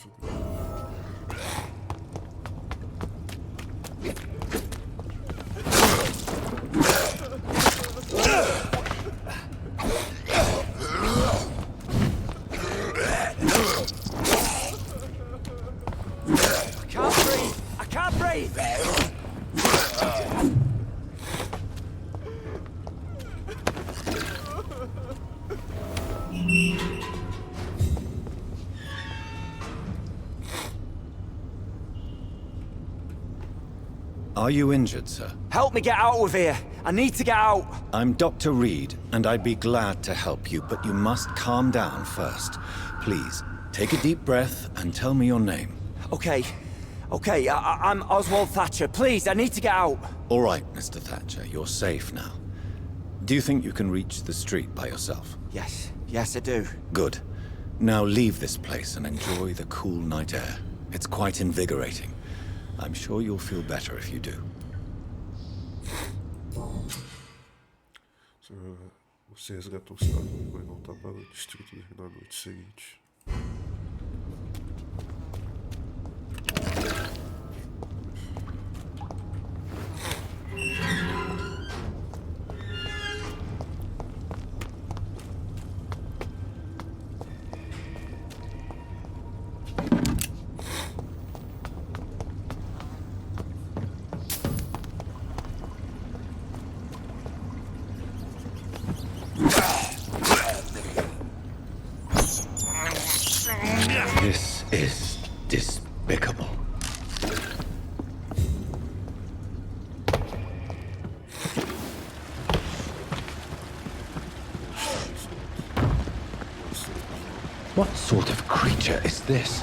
I can't breathe! Are you injured, sir? Help me get out of here! I need to get out! I'm Dr. Reed, and I'd be glad to help you, but you must calm down first. Please, take a deep breath and tell me your name. Okay, I'm Oswald Thatcher. Please, I need to get out! All right, Mr. Thatcher, you're safe now. Do you think you can reach the street by yourself? Yes, I do. Good. Now leave this place and enjoy the cool night air. It's quite invigorating. I'm sure you'll feel better if you do. Você resgatou o cidadão e vai voltar para o distrito na noite seguinte. This is despicable. What sort of creature is this?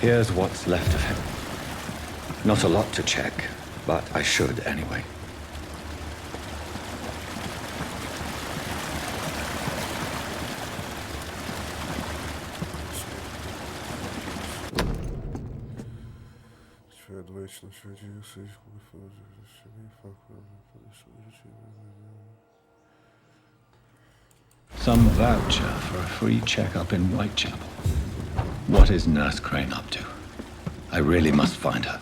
Here's what's left of him. Not a lot to check, but I should anyway. Some voucher for a free checkup in Whitechapel. What is Nurse Crane up to? I really must find her.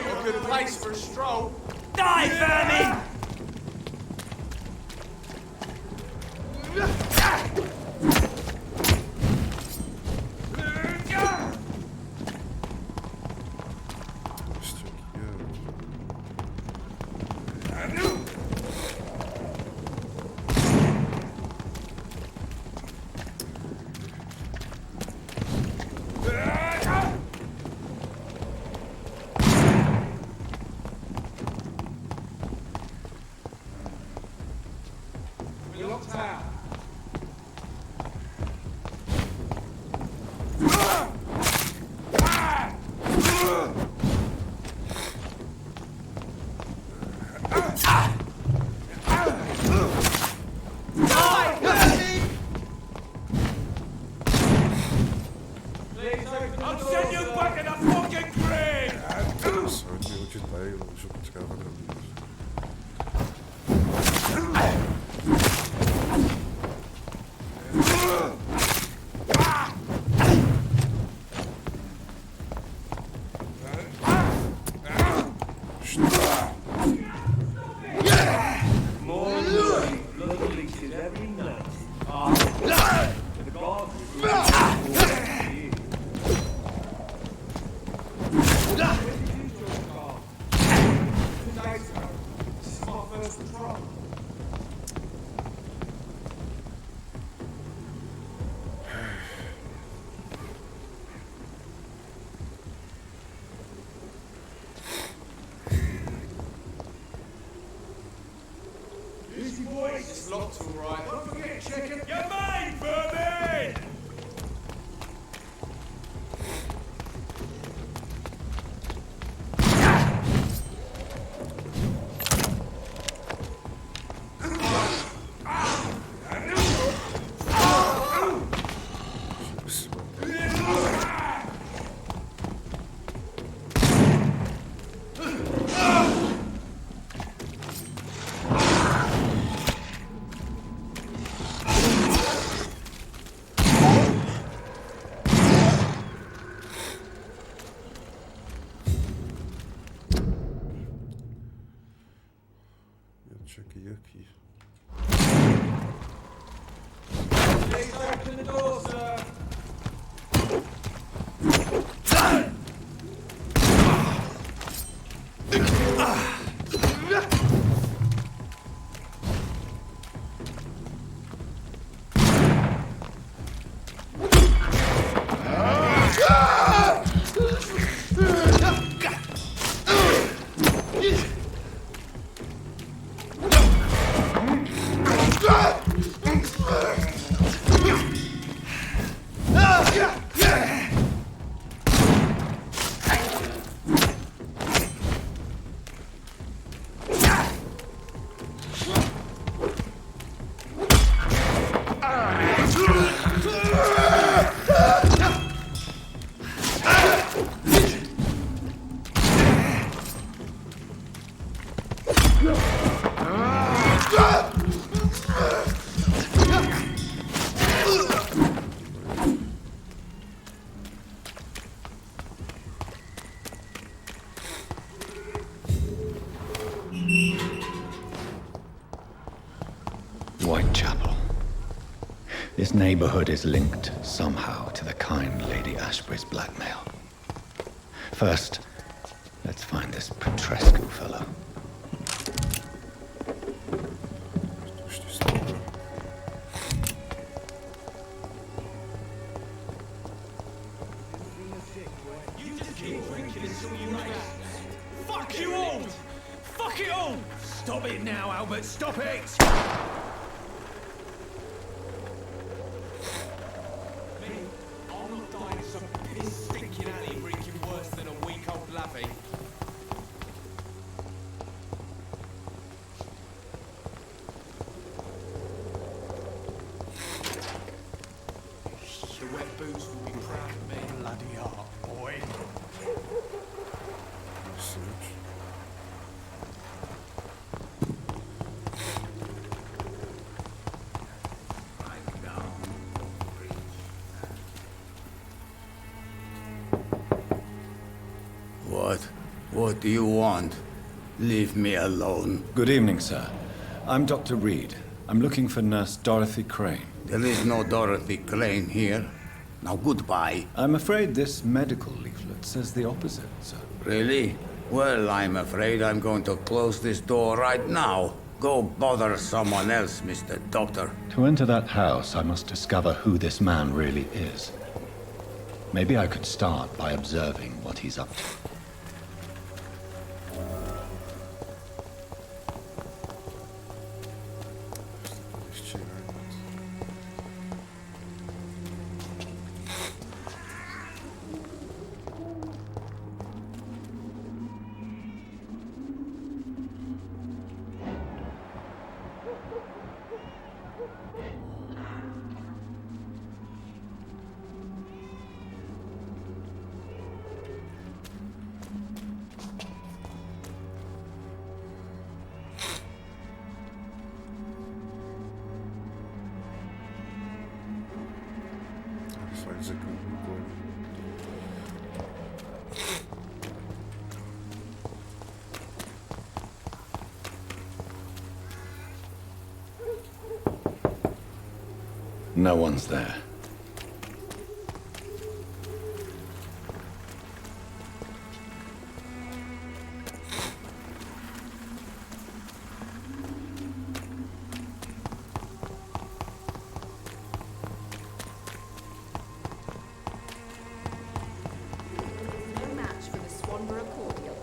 A good place for a stroll. Die, vermin! That's all right. Don't forget to check it. Your mate, vermin! Cheguei aqui. Please open the door, sir. Whitechapel. This neighborhood is linked somehow to the kind Lady Ashbury's blackmail. First, let's find this Petrescu fellow. You just keep drinking until you make it. Fuck you all! Fuck it all! Stop it now, Albert, stop it! I'm not dying of some piss stinking alley reeking worse than a week old lavvy. The wet boots will be proud of me. Bloody heart, boy. Interessante. What do you want? Leave me alone. Good evening, sir. I'm Dr. Reed. I'm looking for Nurse Dorothy Crane. There is no Dorothy Crane here. Now goodbye. I'm afraid this medical leaflet says the opposite, sir. Really? Well, I'm afraid I'm going to close this door right now. Go bother someone else, Mr. Doctor. To enter that house, I must discover who this man really is. Maybe I could start by observing what he's up to. Só dizer que eu não tô. No one's there. No match for the Swanborough cordial.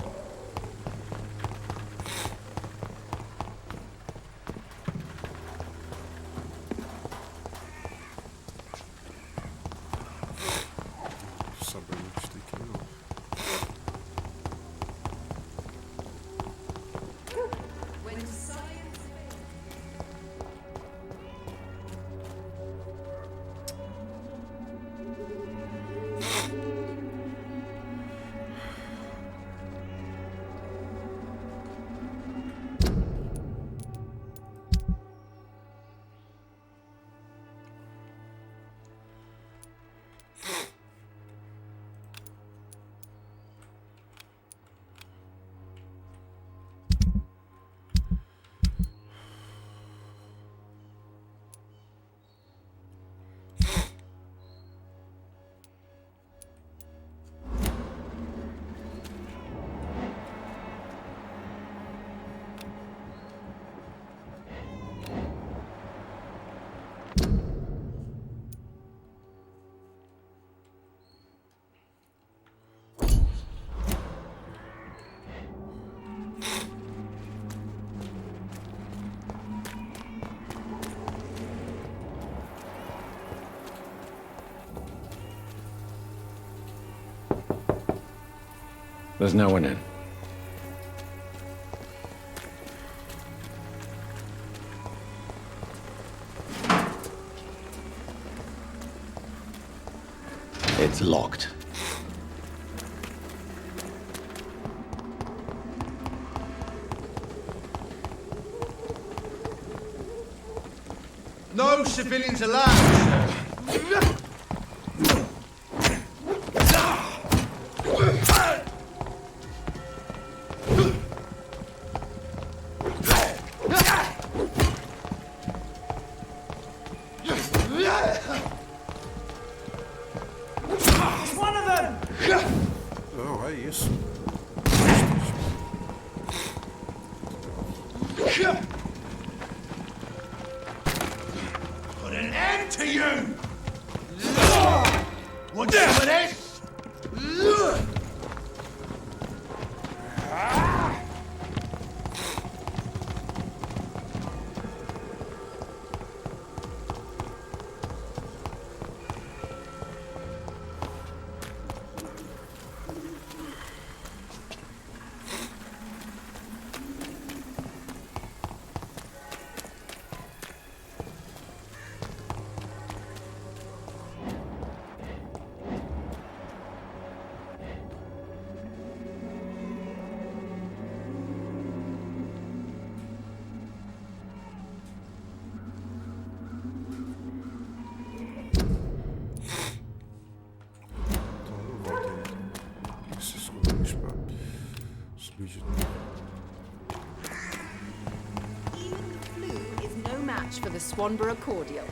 There's no one in. It's locked. No civilians allowed, sir. It's one of them! Não, é isso. Put an end to you! Want some of this? Even the flu is no match for the Swanborough cordial.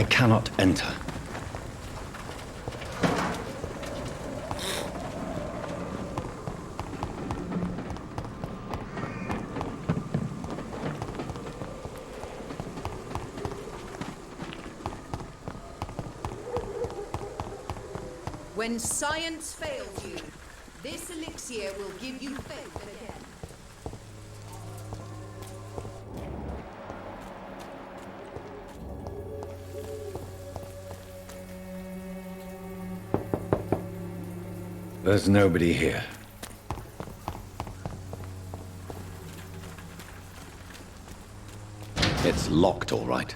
cannot enter. When science fails you, this elixir will give you faith again. There's nobody here. It's locked, all right.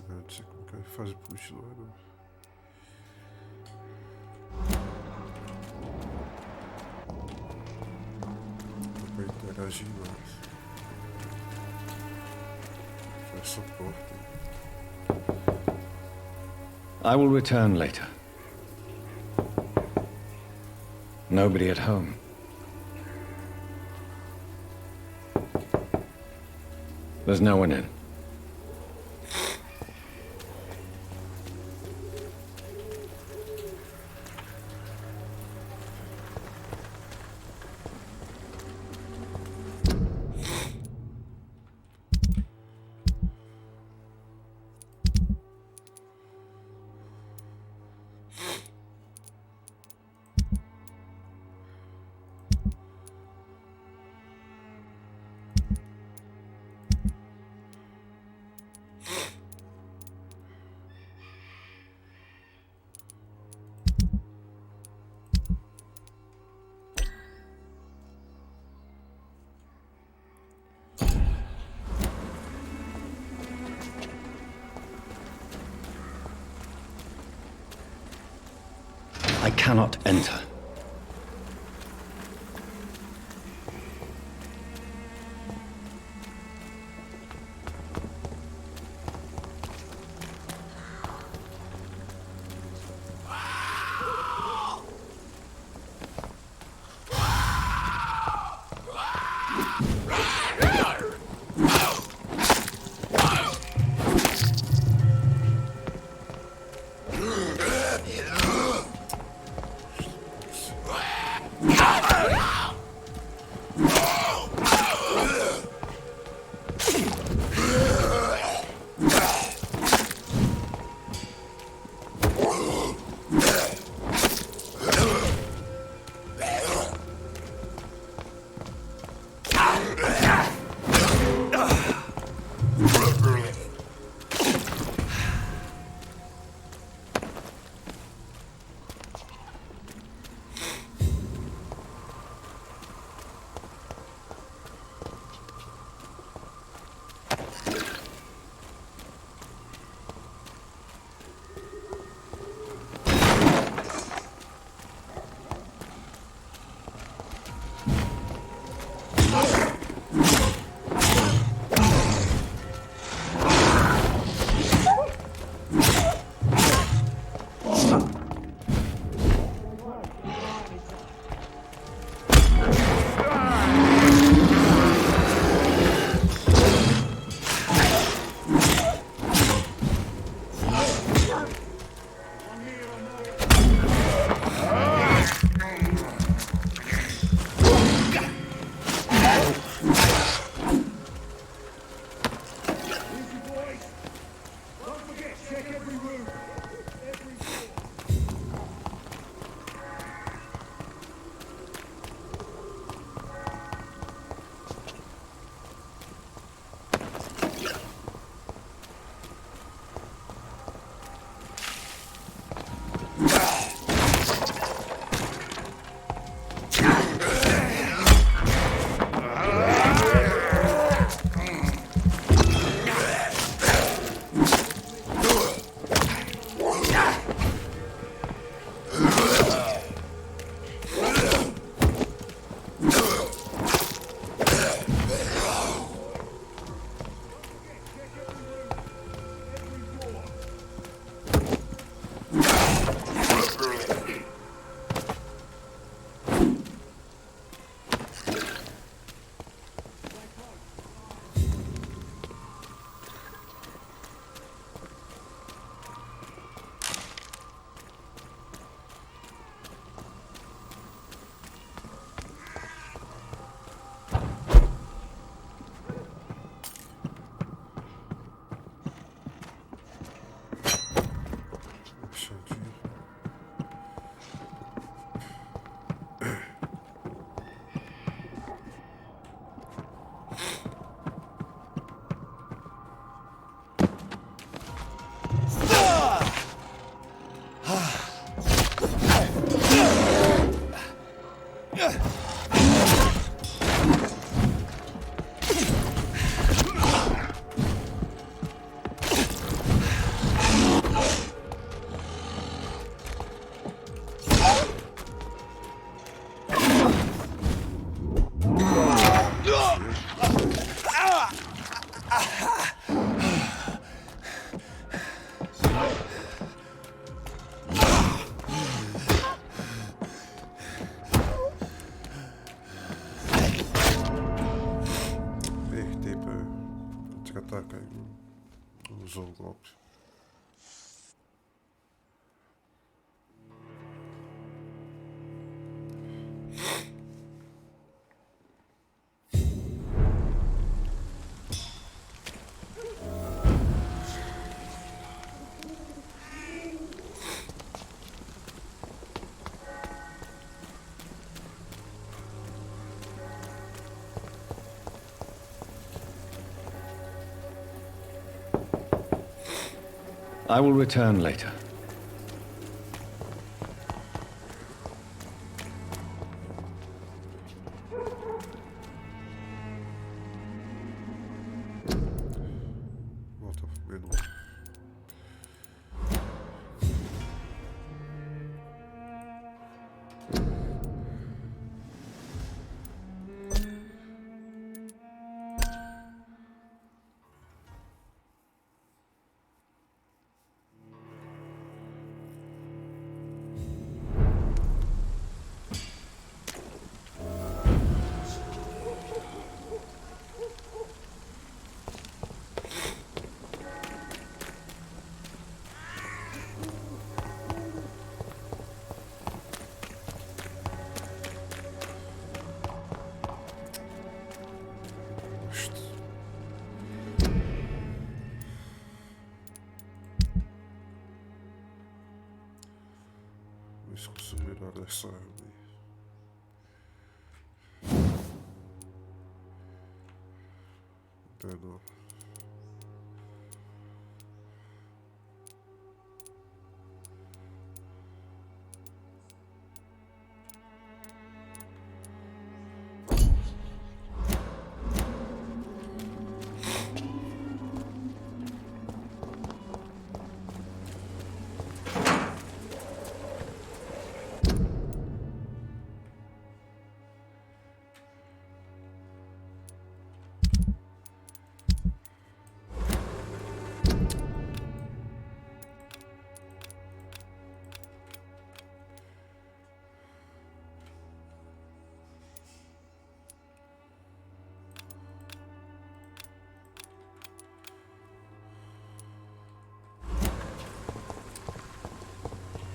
Não sei como que vai fazer pra continuar, não. Dá pra interagir mais. Faz suporte. I will return later. Nobody at home. There's no one in. I cannot enter. ataca aí, usou o golpe. I will return later. Volta pro menu. Vamos consumir essa arma aí. Não.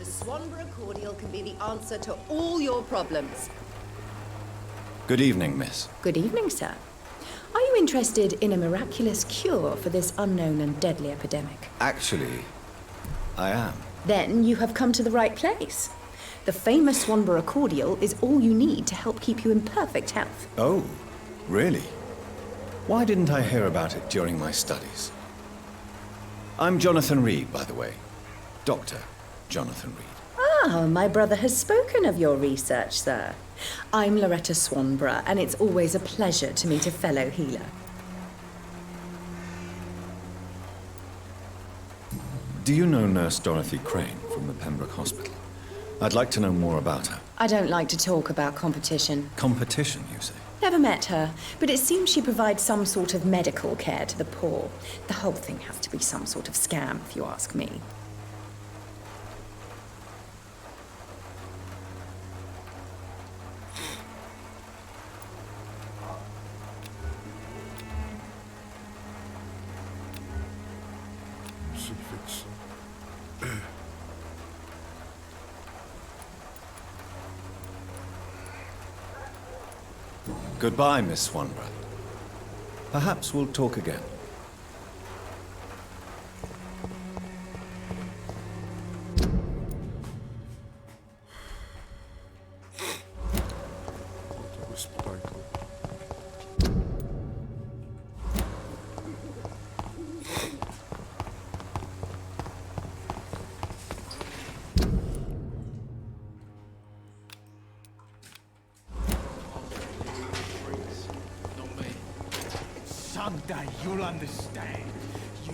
Swanborough cordial can be the answer to all your problems. Good evening, miss. Good evening, sir. Are you interested in a miraculous cure for this unknown and deadly epidemic? Actually, I am. Then you have come to the right place. The famous Swanborough cordial is all you need to help keep you in perfect health. Oh, really? Why didn't I hear about it during my studies? I'm Jonathan Reed, by the way. Dr. Jonathan Reed. Ah, my brother has spoken of your research, sir. I'm Loretta Swanborough, and it's always a pleasure to meet a fellow healer. Do you know Nurse Dorothy Crane from the Pembroke Hospital? I'd like to know more about her. I don't like to talk about competition. Competition, you say? Never met her, but it seems she provides some sort of medical care to the poor. The whole thing has to be some sort of scam, if you ask me. Goodbye, Miss Swanborough. Perhaps we'll talk again. Someday you'll understand. You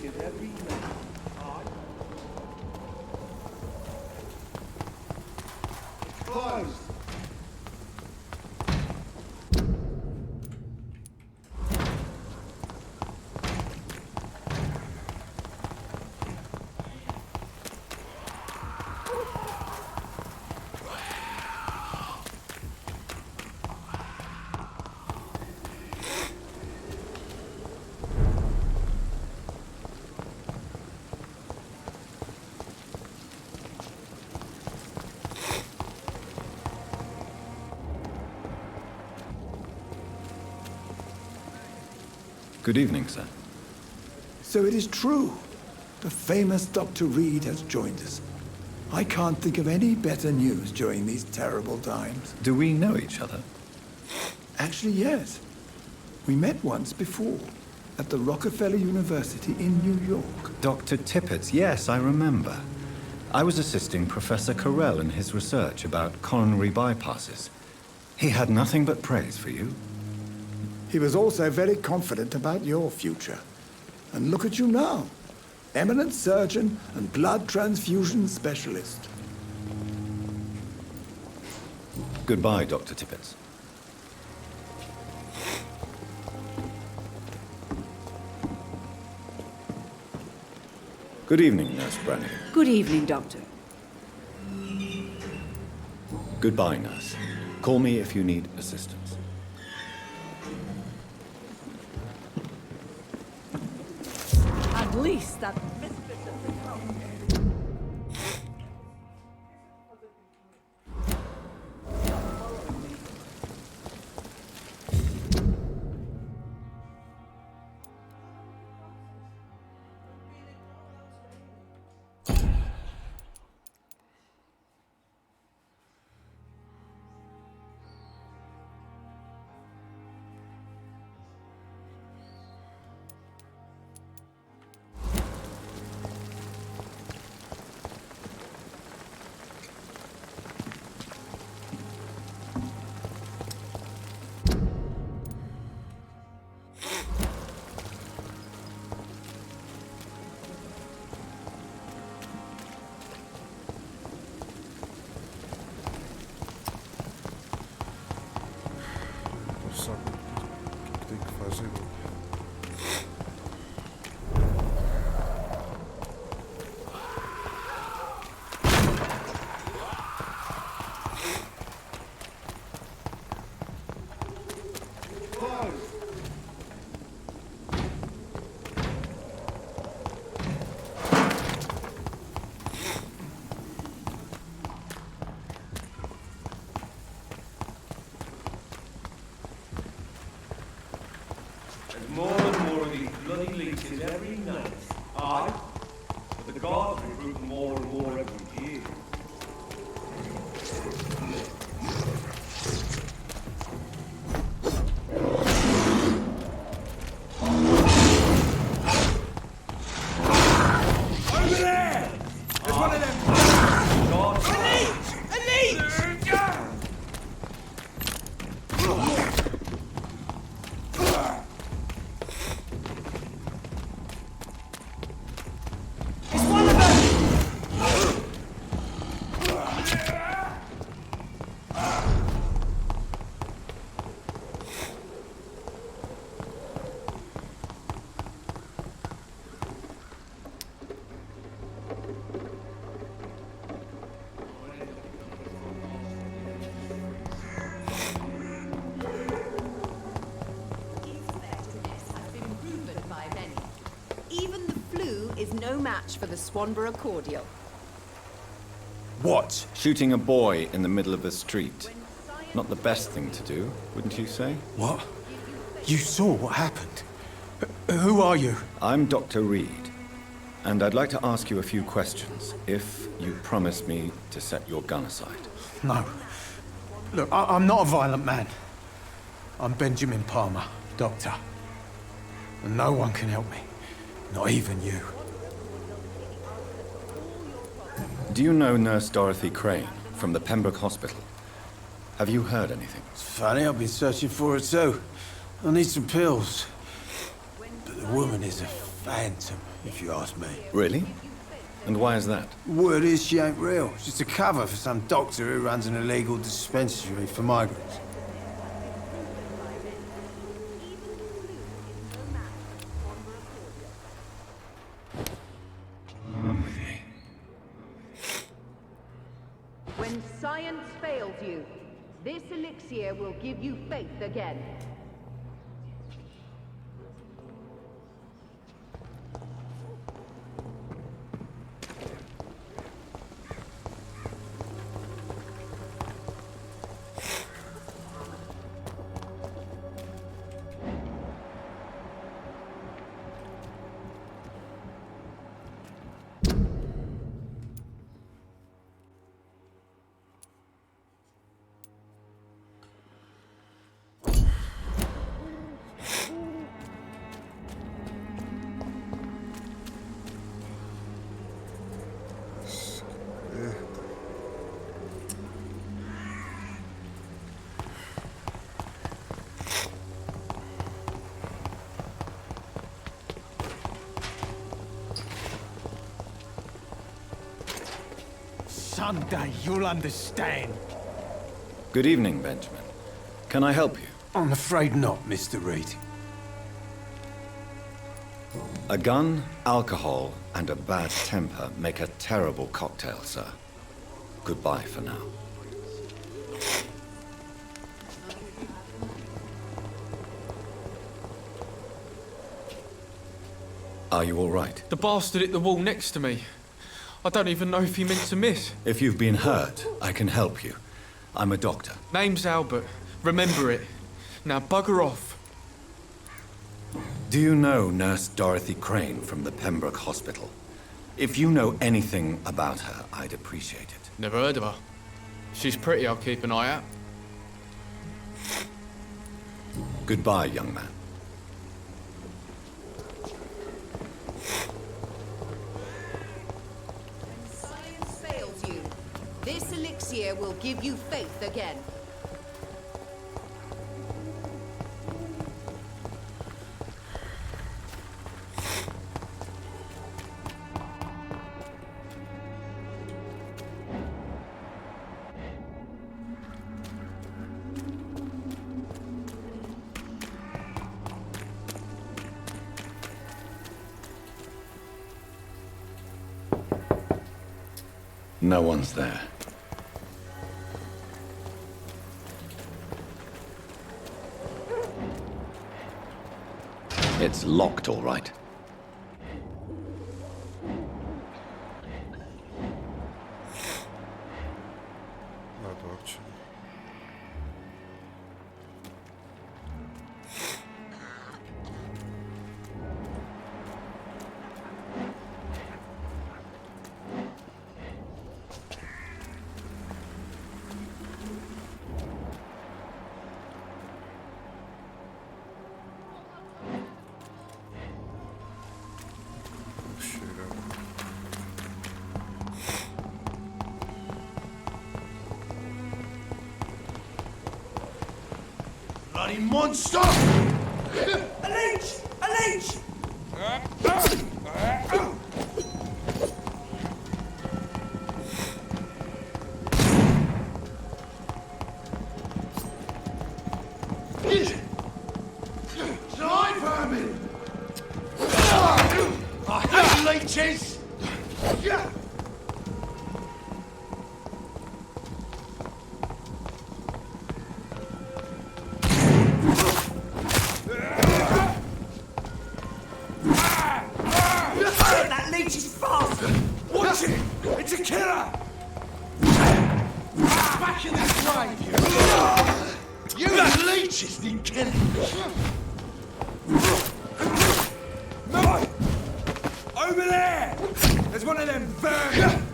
leeches every night. Closed. Good evening, sir. So it is true. The famous Dr. Reed has joined us. I can't think of any better news during these terrible times. Do we know each other? Actually, yes. We met once before, at the Rockefeller University in New York. Dr. Tippett, yes, I remember. I was assisting Professor Carell in his research about coronary bypasses. He had nothing but praise for you. He was also very confident about your future. And look at you now. Eminent surgeon and blood transfusion specialist. Goodbye, Dr. Tippett. Good evening, Nurse Brannigan. Good evening, Doctor. Goodbye, Nurse. Call me if you need assistance. At least that... Não sabe o que tem que fazer. More and more of these bloody leeches every night. Aye, but the guards recruit more and more every year. Over there! There's one of them! Guards. A leech! Even the flu is no match for the Swanborough cordial. What? Shooting a boy in the middle of the street. Not the best thing to do, wouldn't you say? What? You saw what happened? Who are you? I'm Dr. Reed, and I'd like to ask you a few questions, if you promise me to set your gun aside. No. Look, I'm not a violent man. I'm Benjamin Palmer, doctor. And no one can help me. Not even you. Do you know Nurse Dorothy Crane from the Pembroke Hospital? Have you heard anything? It's funny, I've been searching for her too. I need some pills. But the The woman is a phantom, if you ask me. Really? And why is that? Word is she ain't real. She's a cover for some doctor who runs an illegal dispensary for migrants. When science fails you, this elixir will give you faith again. Someday you'll understand. Good evening, Benjamin. Can I help you? I'm afraid not, Mr. Reed. A gun, alcohol, and a bad temper make a terrible cocktail, sir. Goodbye for now. Are you all right? The bastard hit the wall next to me. I don't even know if he meant to miss. If you've been hurt, I can help you. I'm a doctor. Name's Albert. Remember it. Now bugger off. Do you know Nurse Dorothy Crane from the Pembroke Hospital? If you know anything about her, I'd appreciate it. Never heard of her. She's pretty, I'll keep an eye out. Goodbye, young man. Science fails you. This elixir will give you faith again. No one's there. It's locked, all right. Bloody monster! A leech! A leech! Die, vermin! I hate leeches! That leech is fast! Watch it! It's a killer! Back in this grave, you! You leeches didn't kill him! No! Over there! There's one of them vermin!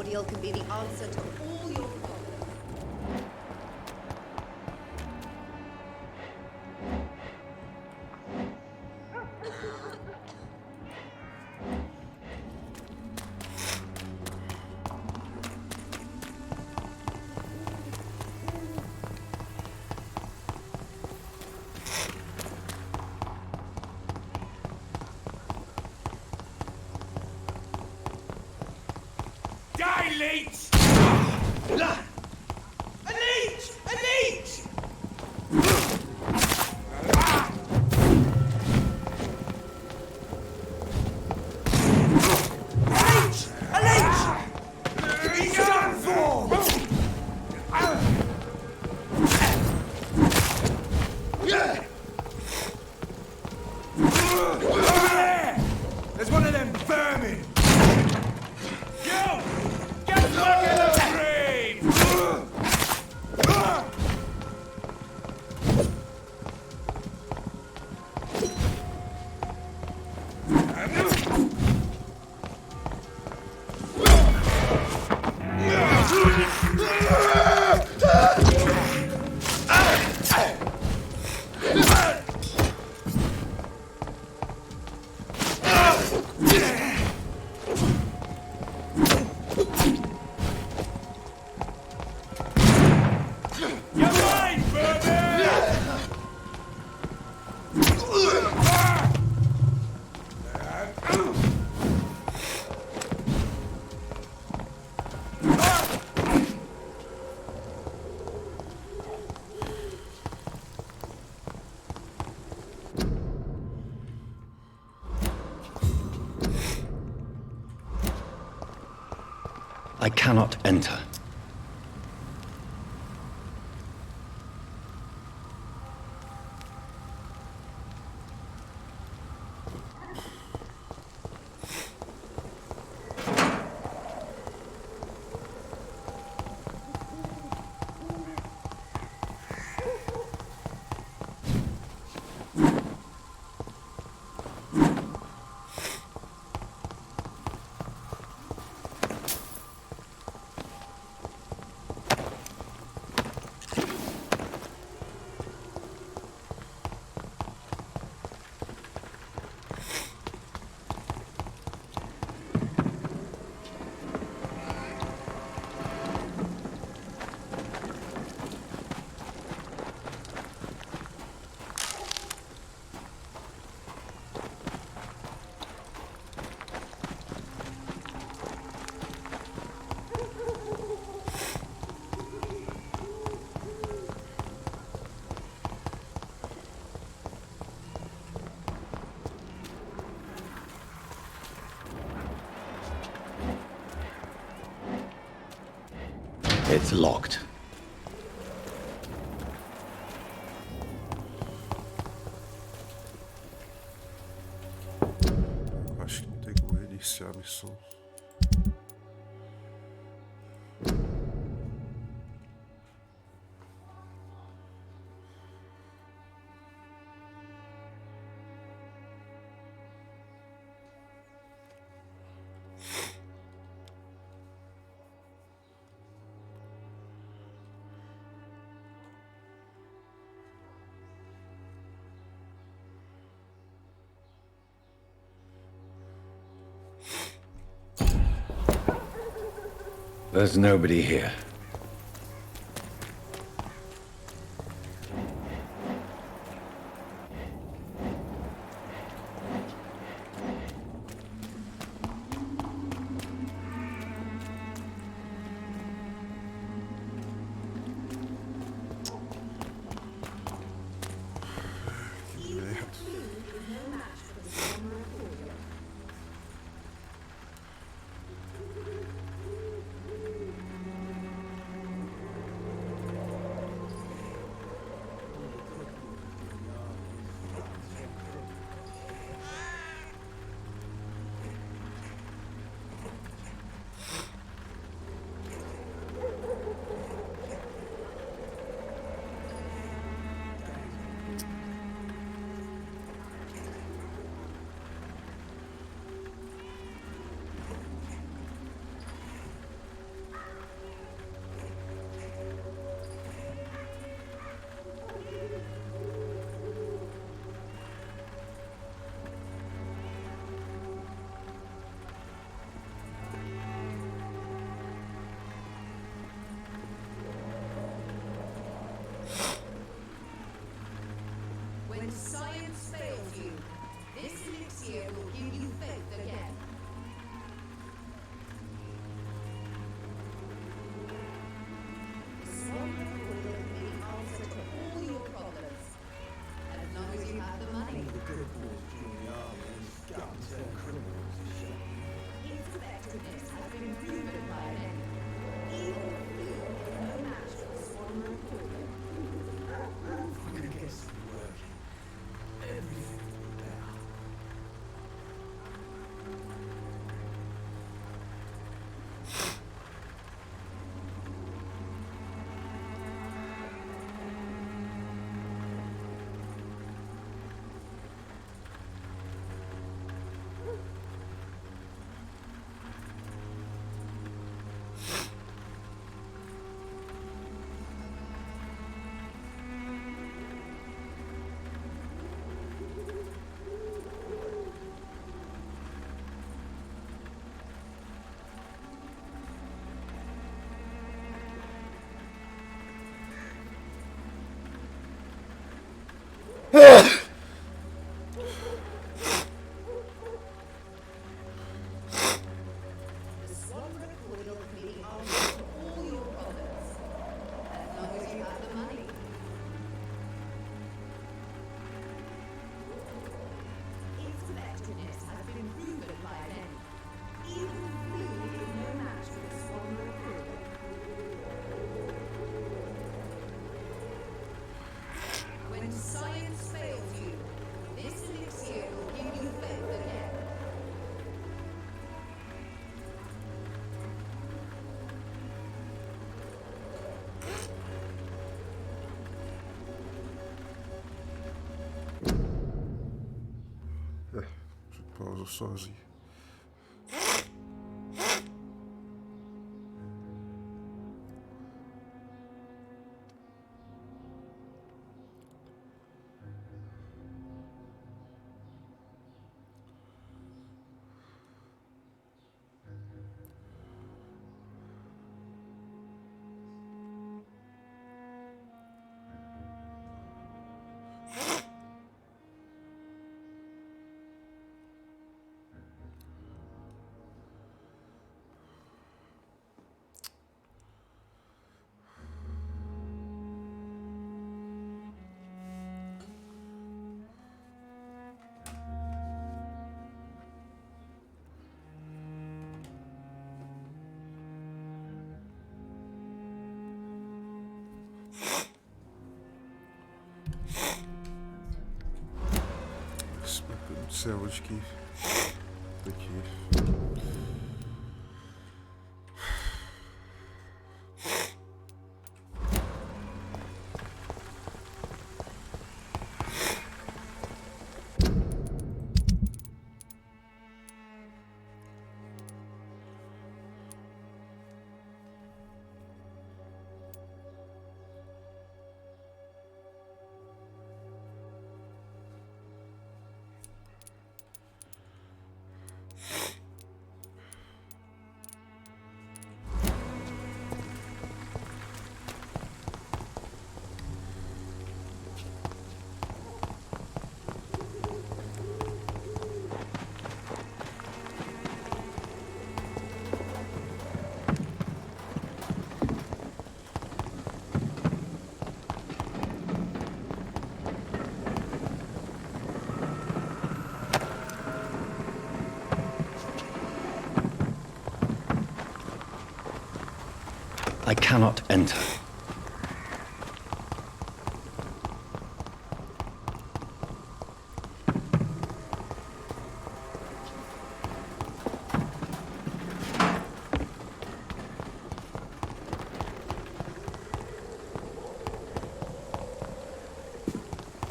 ideal can be the answer to all your problems. Die, leech! A leech! A leech! A leech! He's done for! There's one of them vermin! Yo! Get back in the grave! You're mine, vermin! I cannot enter. It's locked. Acho que não tem como reiniciar a missão. There's nobody here. Pausa sozinho. Meu Deus do céu, acho que daqui. I cannot enter.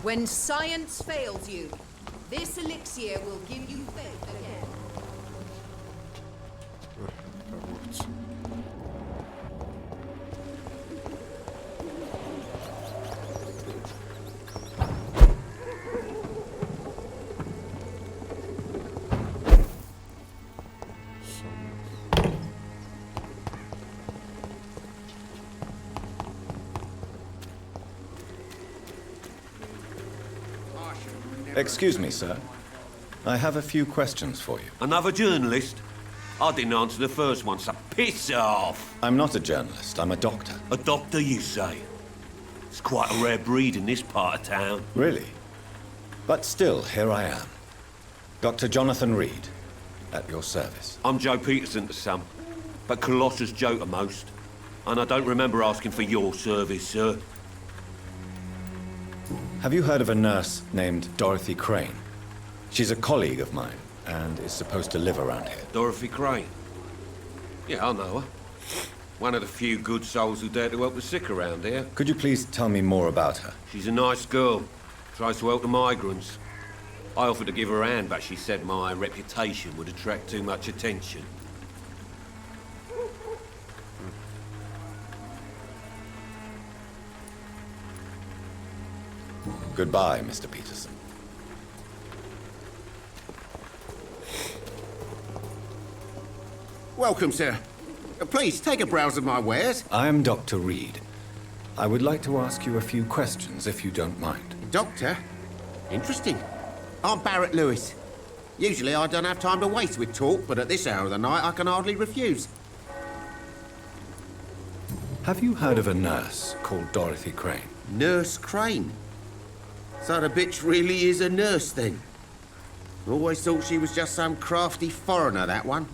When science fails you, this elixir will give you faith again. Excuse me, sir. I have a few questions for you. Another journalist? I didn't answer the first one, so piss off! I'm not a journalist, I'm a doctor. A doctor, you say? It's quite a rare breed in this part of town. Really? But still, here I am. Dr. Jonathan Reed, at your service. I'm Joe Peterson to some, but Colossus Joe to most. And I don't remember asking for your service, sir. Have you heard of a nurse named Dorothy Crane? She's a colleague of mine, and is supposed to live around here. Dorothy Crane? Yeah, I know her. One of the few good souls who dare to help the sick around here. Could you please tell me more about her? She's a nice girl. Tries to help the migrants. I offered to give her a hand, but she said my reputation would attract too much attention. Goodbye, Mr. Peterson. Welcome, sir. Please, take a browse of my wares. I am Dr. Reed. I would like to ask you a few questions, if you don't mind. Doctor? Interesting. I'm Barrett Lewis. Usually I don't have time to waste with talk, but at this hour of the night I can hardly refuse. Have you heard of a nurse called Dorothy Crane? Nurse Crane? So the bitch really is a nurse then? Always thought she was just some crafty foreigner, that one.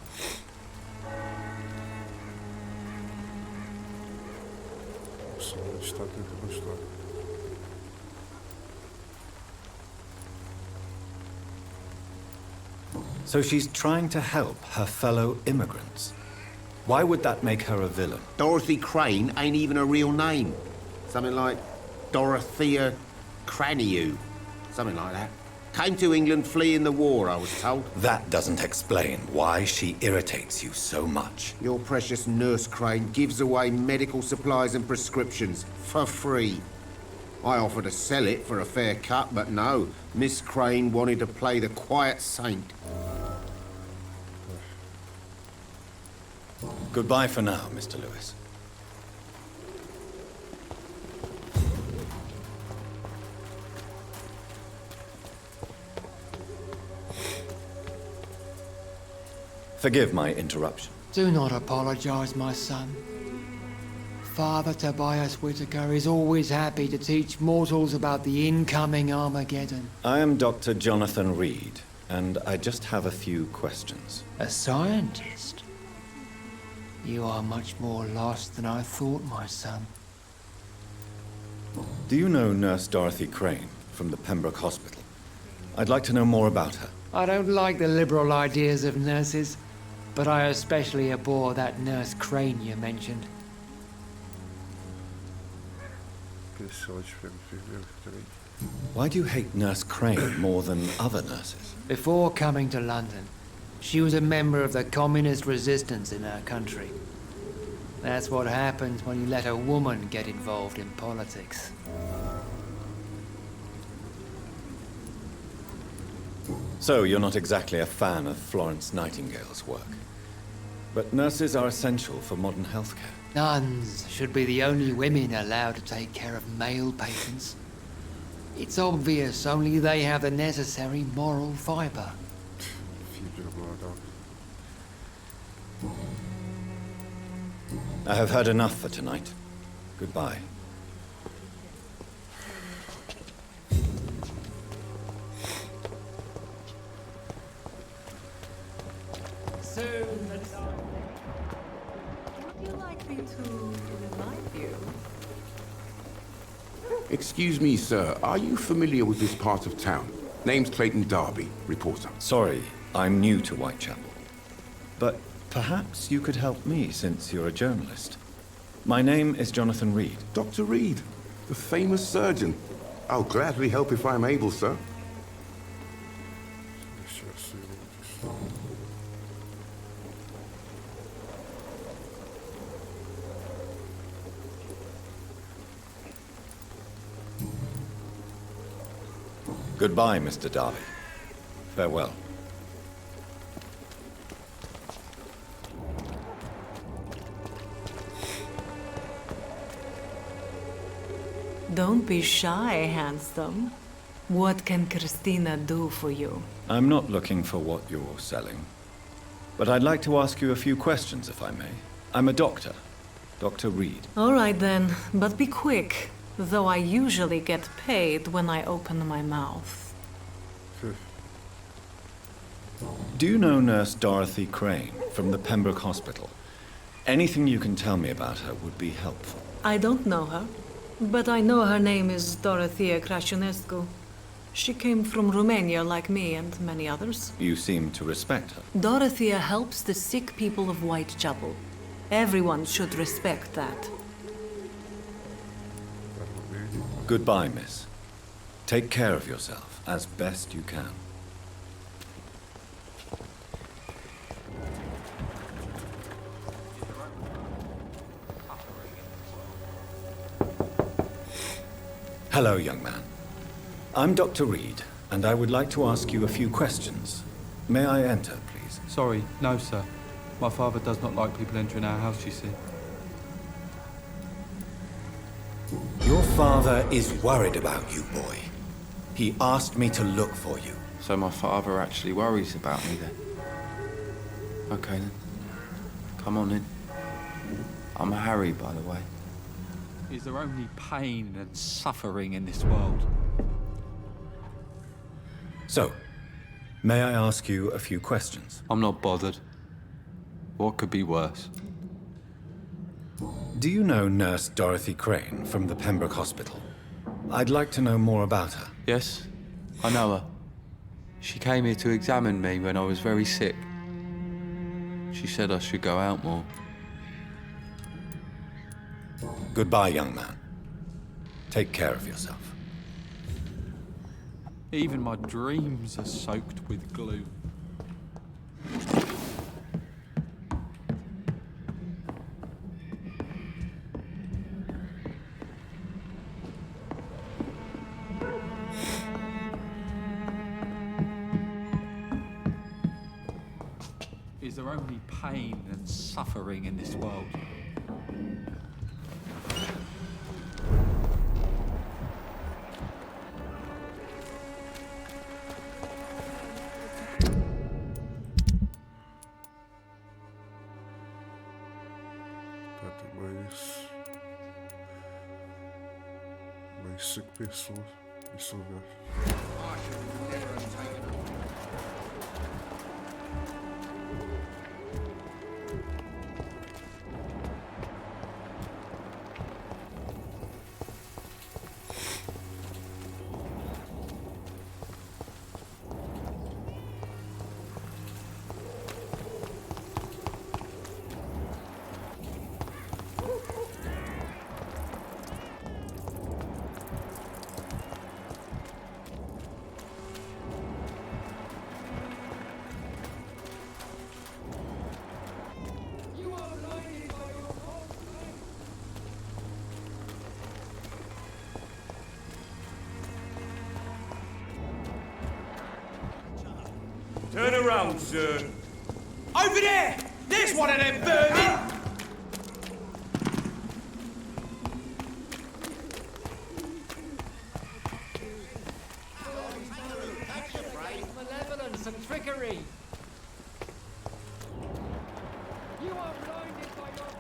So she's trying to help her fellow immigrants. Why would that make her a villain? Dorothy Crane ain't even a real name. Something like Dorothea Craniu. Something like that. Came to England fleeing the war, I was told. That doesn't explain why she irritates you so much. Your precious Nurse Crane gives away medical supplies and prescriptions for free. I offered to sell it for a fair cut, but no. Miss Crane wanted to play the quiet saint. Goodbye for now, Mr. Lewis. Forgive my interruption. Do not apologize, my son. Father Tobias Whitaker is always happy to teach mortals about the incoming Armageddon. I am Dr. Jonathan Reed, and I just have a few questions. A scientist? You are much more lost than I thought, my son. Do you know Nurse Dorothy Crane from the Pembroke Hospital? I'd like to know more about her. I don't like the liberal ideas of nurses, but I especially abhor that Nurse Crane you mentioned. Why do you hate Nurse Crane more than other nurses? Before coming to London, she was a member of the communist resistance in her country. That's what happens when you let a woman get involved in politics. So you're not exactly a fan of Florence Nightingale's work. But nurses are essential for modern healthcare. Nuns should be the only women allowed to take care of male patients. It's obvious only they have the necessary moral fiber. I have heard enough for tonight. Goodbye. Would you like me to remind you? Excuse me, sir. Are you familiar with this part of town? Name's Clayton Darby, reporter. Sorry, I'm new to Whitechapel. But perhaps you could help me since you're a journalist. My name is Jonathan Reed. Dr. Reed, the famous surgeon. I'll gladly help if I'm able, sir. Goodbye, Mr. Darby. Farewell. Don't be shy, handsome. What can Christina do for you? I'm not looking for what you're selling. But I'd like to ask you a few questions, if I may. I'm a doctor. Dr. Reed. All right then, but be quick. Though I usually get paid when I open my mouth. Do you know Nurse Dorothy Crane from the Pembroke Hospital? Anything you can tell me about her would be helpful. I don't know her, but I know her name is Dorothea Crăciunescu. She came from Romania like me and many others. You seem to respect her. Dorothea helps the sick people of Whitechapel. Everyone should respect that. Goodbye, miss. Take care of yourself as best you can. Hello, young man. I'm Dr. Reed, and I would like to ask you a few questions. May I enter, please? Sorry, no, sir. My father does not like people entering our house, you see. Your father is worried about you, boy. He asked me to look for you. So my father actually worries about me then? Okay then. Come on in. I'm Harry, by the way. Is there only pain and suffering in this world? So, may I ask you a few questions? I'm not bothered. What could be worse? Do you know Nurse Dorothy Crane from the Pembroke Hospital? I'd like to know more about her. Yes, I know her. She came here to examine me when I was very sick. She said I should go out more. Goodbye, young man. Take care of yourself. Even my dreams are soaked with gloom. Is there only pain and suffering in this world? Mais 5 pessoas. Isso lugar. Turn around, sir. Over there! There's one of them vermin! Malevolence and trickery! You are blinded by your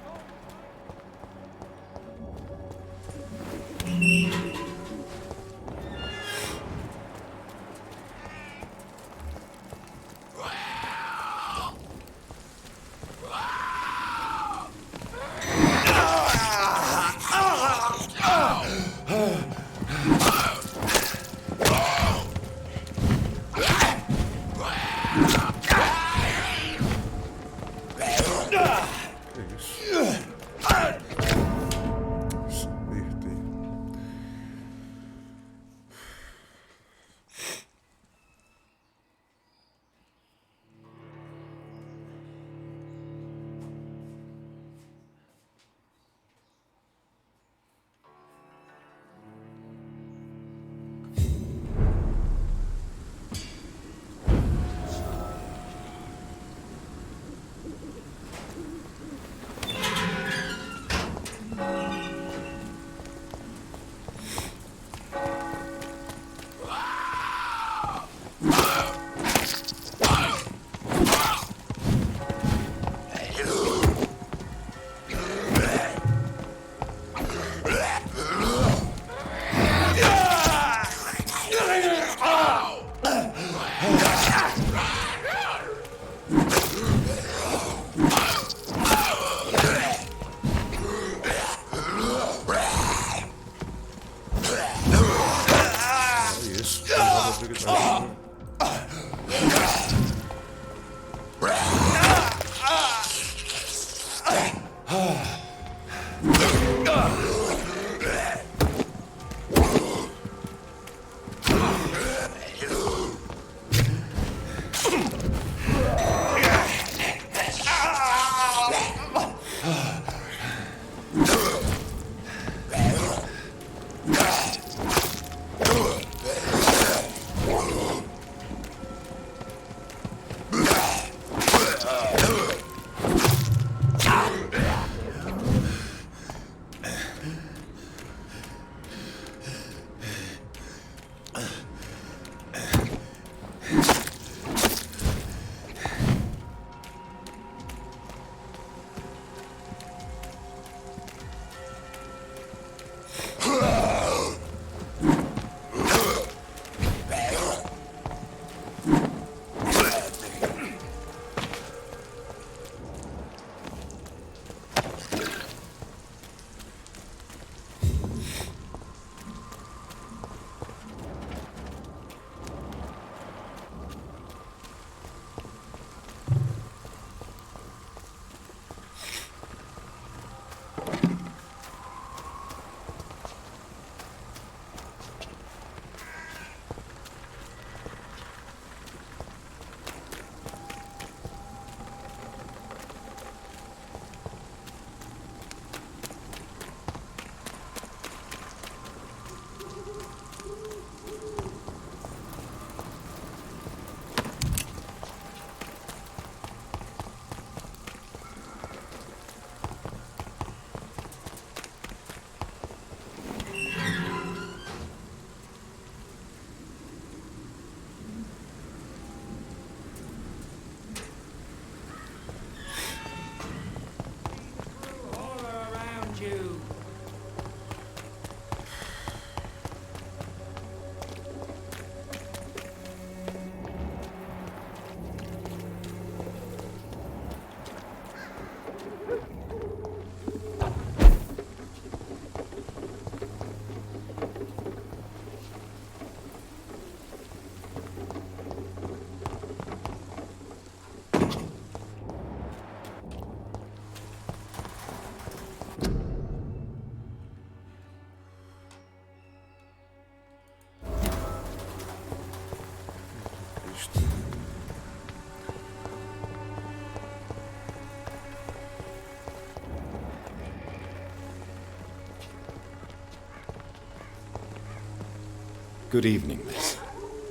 Good evening, miss.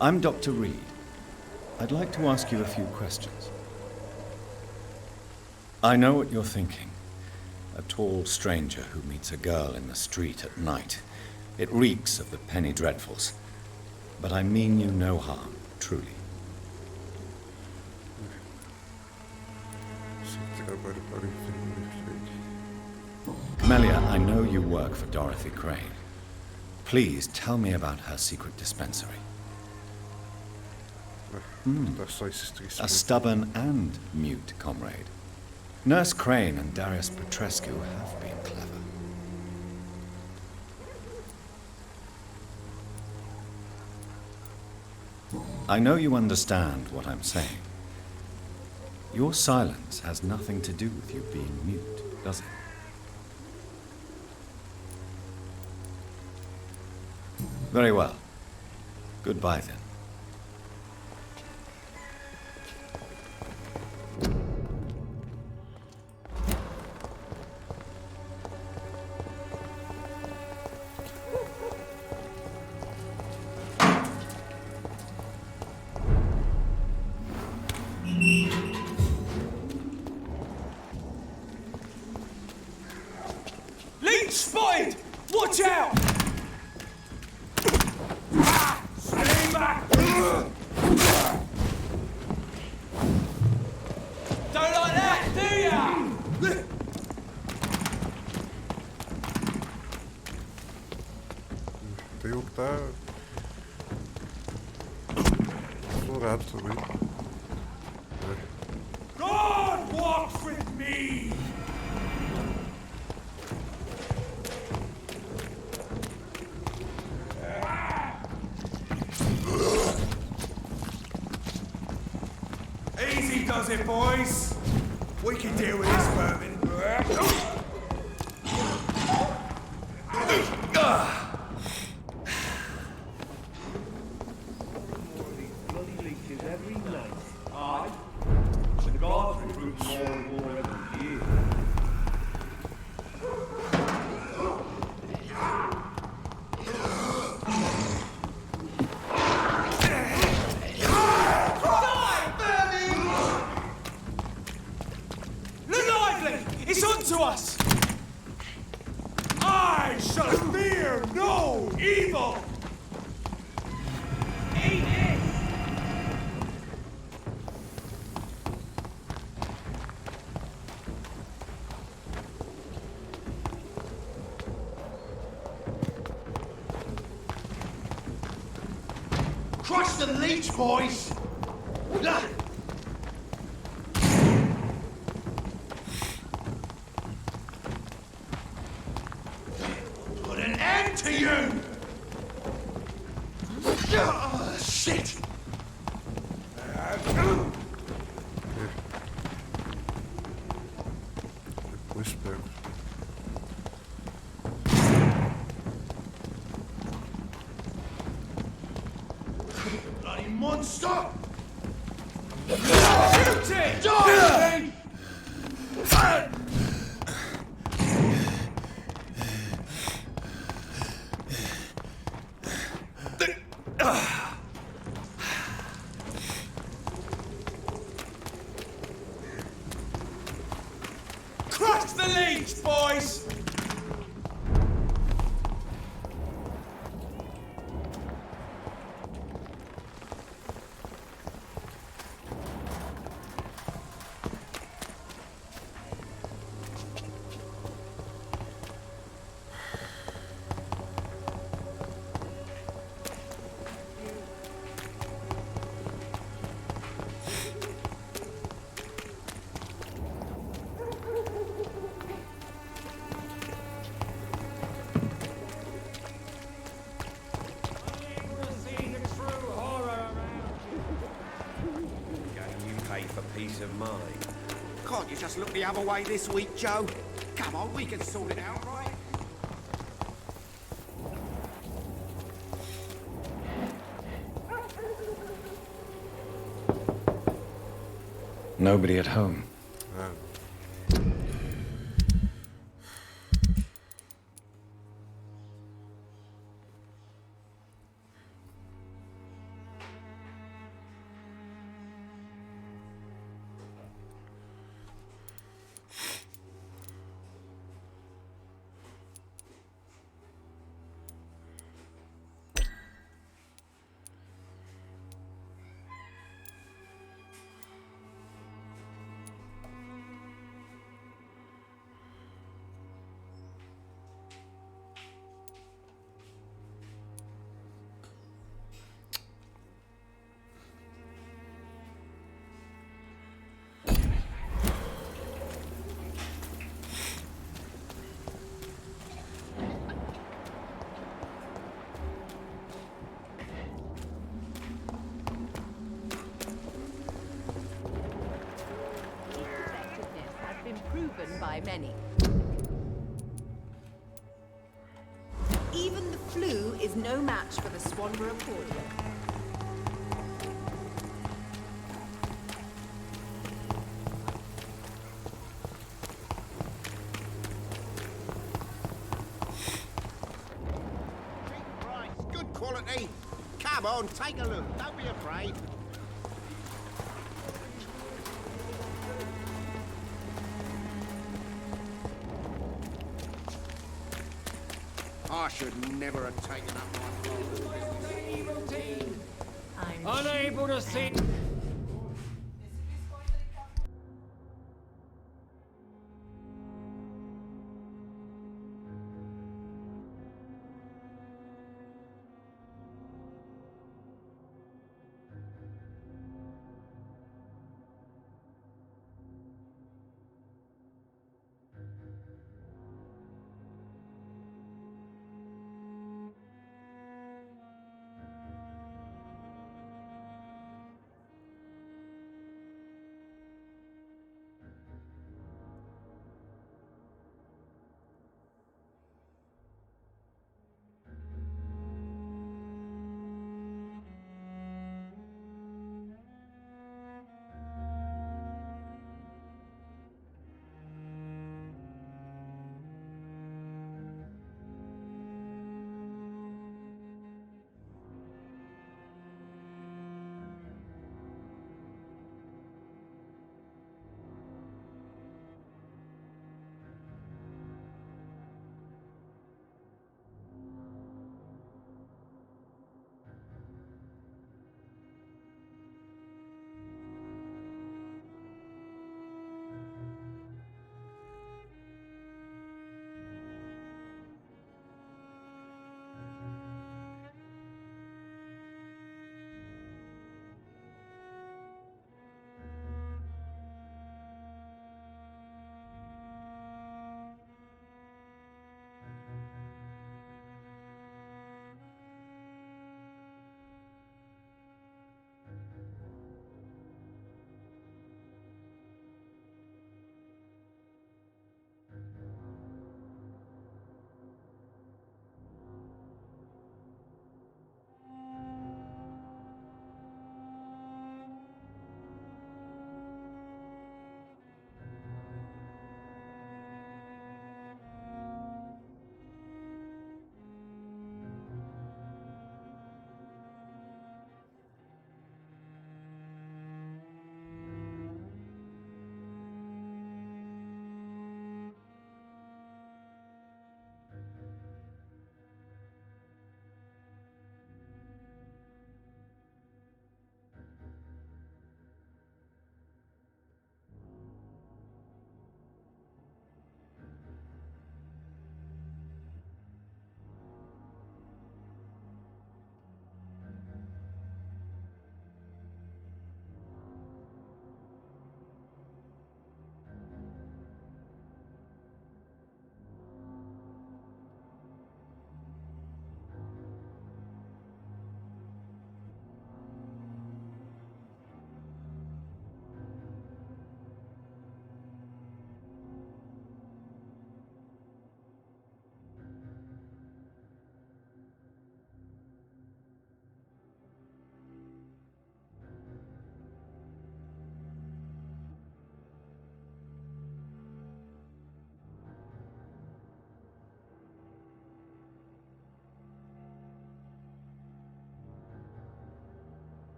I'm Dr. Reed. I'd like to ask you a few questions. I know what you're thinking. A tall stranger who meets a girl in the street at night. It reeks of the penny dreadfuls. But I mean you no harm, truly. Camellia, I know you work for Dorothy Crane. Please tell me about her secret dispensary. A stubborn and mute comrade. Nurse Crane and Darius Petrescu have been clever. I know you understand what I'm saying. Your silence has nothing to do with you being mute, does it? Very well. Goodbye, then. Leech spotted! Watch out! Stay back! Don't like that, do ya? Tem um que tá explorado também. God walks with me! Easy does it, boys. We can deal with this vermin. The guards recruit more and more every year. It's onto us! I shall fear no evil! Eat it! Crush the leech, boys! Put an end to you! Shit! Whisper. Bloody monster! Shoot it! Die! Crush the leech, boys! For peace of mind. Can't you just look the other way this week, Joe? Come on, we can sort it out, right? Nobody at home. Flu is no match for the Swanborough cordial. Good quality. Come on, take a look. Don't be afraid. I should never have taken up my father's business. I'm unable to see.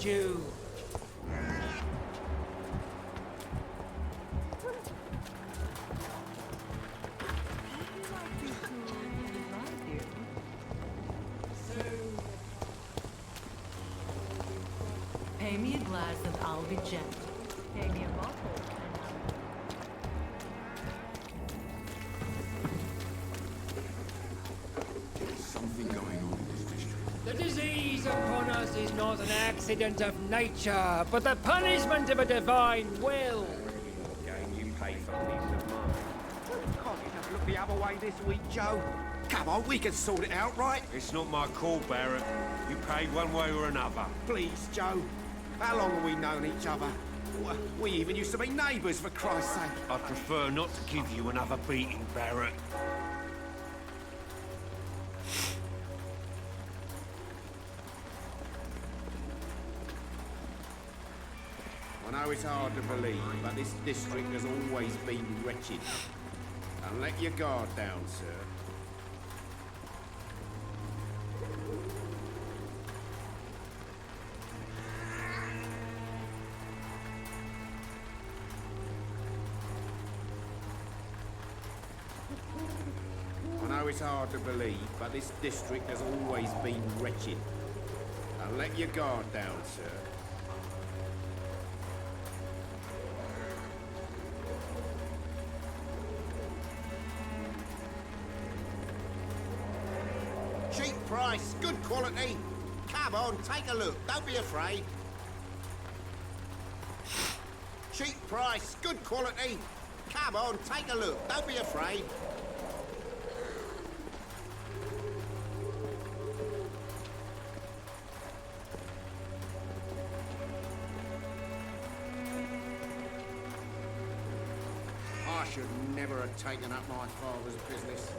find you. Pay me a glass and I'll be gentle. Pay me a bottle. Something going on in this district. The disease upon us is not an accident of nature, but the punishment of a divine will. Game you pay for peace of mind. Can't you just look the other way this week, Joe? Come on, we can sort it out, right? It's not my call, Barrett. You pay one way or another. Please, Joe. How long have we known each other? We even used to be neighbours, for Christ's sake. I'd prefer not to give you another beating, Barrett. I know it's hard to believe, but this district has always been wretched. Don't let your guard down, sir. I know it's hard to believe, but this district has always been wretched. Don't let your guard down, sir. Cheap price, good quality. Come on, take a look. Don't be afraid. Cheap price, good quality. Come on, take a look. Don't be afraid. I should never have taken up my father's business.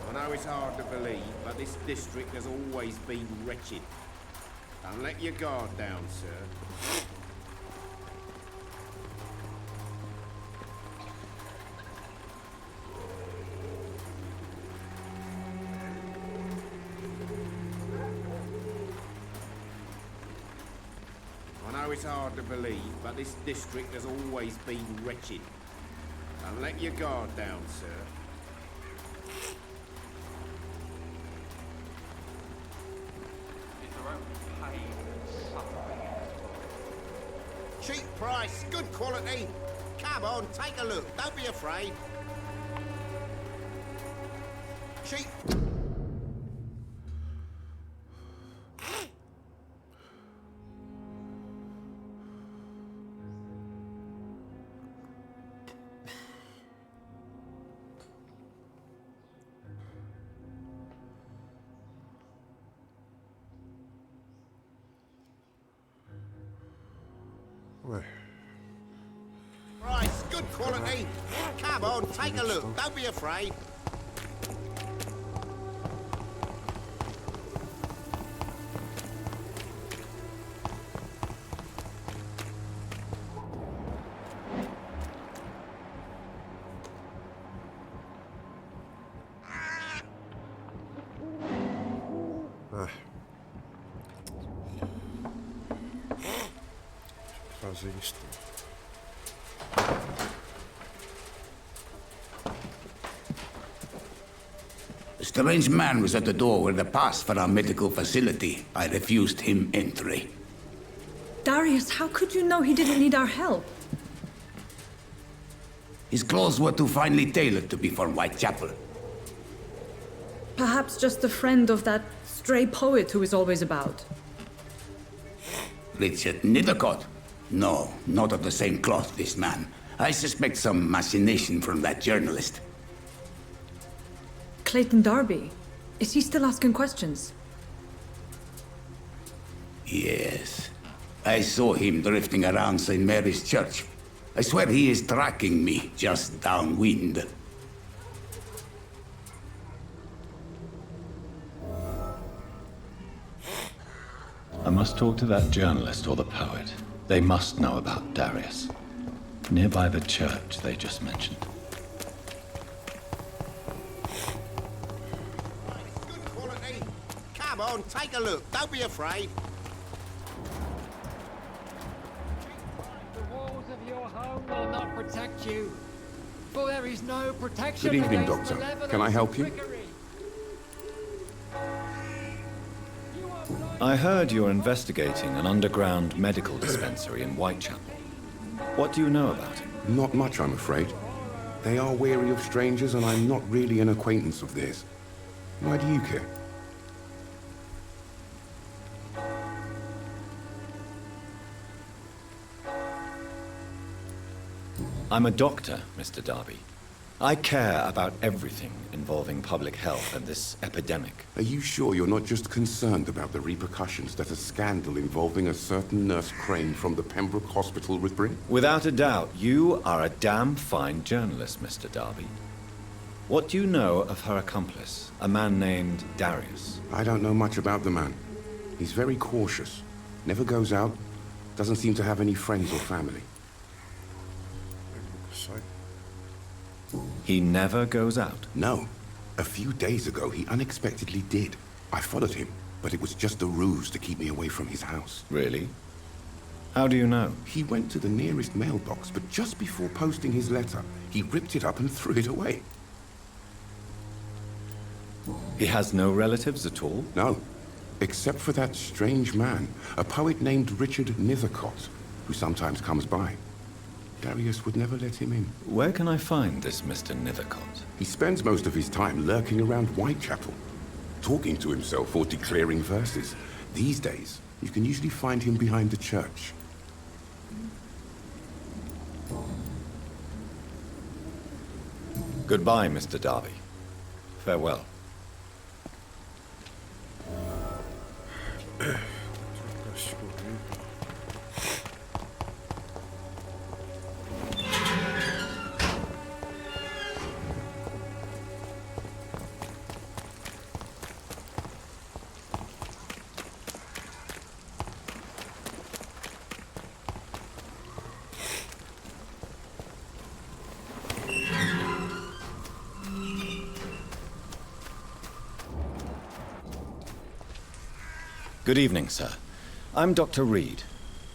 I know it's hard to believe, but this district has always been wretched. Don't let your guard down, sir. I know it's hard to believe, but this district has always been wretched. Don't let your guard down, sir. Cheap price, good quality. Come on, take a look. Don't be afraid. Cheap. Price, good quality. Come on, take a look. Don't be afraid. Fazer isto. A strange man was at the door with a pass for our medical facility. I refused him entry. Darius, how could you know he didn't need our help? His clothes were too finely tailored to be from Whitechapel. Perhaps just a friend of that stray poet who is always about. Richard Nithercott? No, not of the same cloth, this man. I suspect some machination from that journalist. Clayton Darby. Is he still asking questions? Yes. I saw him drifting around St. Mary's Church. I swear he is tracking me just downwind. I must talk to that journalist or the poet. They must know about Darius. Nearby the church they just mentioned. Good quality. Come on, take a look. Don't be afraid. The walls of your home will not protect you, for there is no protection. Good evening, against Doctor. Can I help you? trickery. I heard you're investigating an underground medical dispensary in Whitechapel. What do you know about it? Not much, I'm afraid. They are wary of strangers, and I'm not really an acquaintance of theirs. Why do you care? I'm a doctor, Mr. Darby. I care about everything involving public health and this epidemic. Are you sure you're not just concerned about the repercussions that a scandal involving a certain Nurse Crane from the Pembroke Hospital would bring? Without a doubt, you are a damn fine journalist, Mr. Darby. What do you know of her accomplice, a man named Darius? I don't know much about the man. He's very cautious. Never goes out. Doesn't seem to have any friends or family. He never goes out? No. A few days ago, he unexpectedly did. I followed him, but it was just a ruse to keep me away from his house. Really? How do you know? He went to the nearest mailbox, but just before posting his letter, he ripped it up and threw it away. He has no relatives at all? No. Except for that strange man, a poet named Richard Nithercott, who sometimes comes by. Darius would never let him in. Where can I find this Mr. Nithercott? He spends most of his time lurking around Whitechapel, talking to himself or declaring verses. These days, you can usually find him behind the church. Goodbye, Mr. Darby. Farewell. Good evening, sir. I'm Dr. Reed.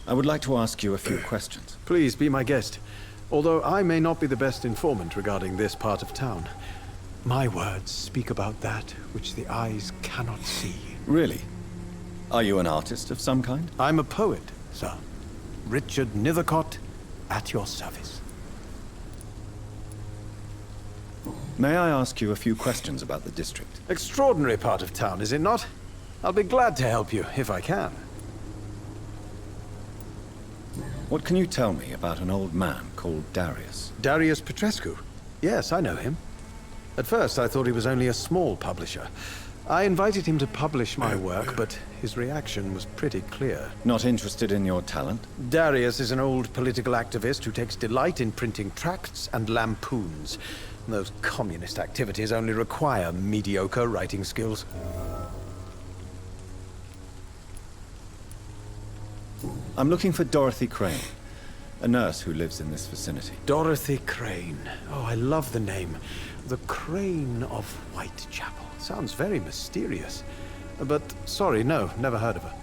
I would like to ask you a few questions. Please be my guest. Although I may not be the best informant regarding this part of town, my words speak about that which the eyes cannot see. Really? Are you an artist of some kind? I'm a poet, sir. Richard Nithercott, at your service. May I ask you a few questions about the district? Extraordinary part of town, is it not? I'll be glad to help you, if I can. What can you tell me about an old man called Darius? Darius Petrescu? Yes, I know him. At first, I thought he was only a small publisher. I invited him to publish my work, but his reaction was pretty clear. Not interested in your talent? Darius is an old political activist who takes delight in printing tracts and lampoons. Those communist activities only require mediocre writing skills. I'm looking for Dorothy Crane, a nurse who lives in this vicinity. Dorothy Crane. Oh, I love the name. The Crane of Whitechapel. Sounds very mysterious. But, sorry, no, never heard of her.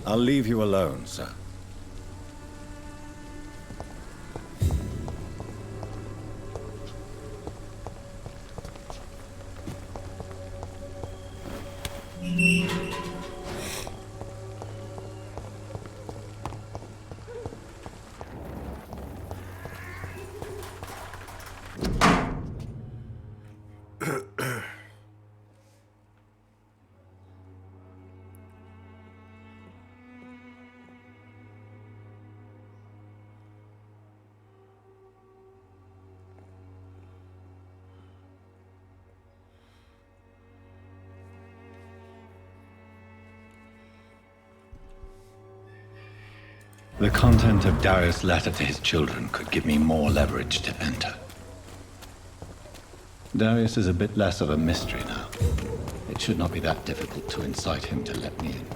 I'll leave you alone, sir. The content of Darius' letter to his children could give me more leverage to enter. Darius is a bit less of a mystery now. It should not be that difficult to incite him to let me in.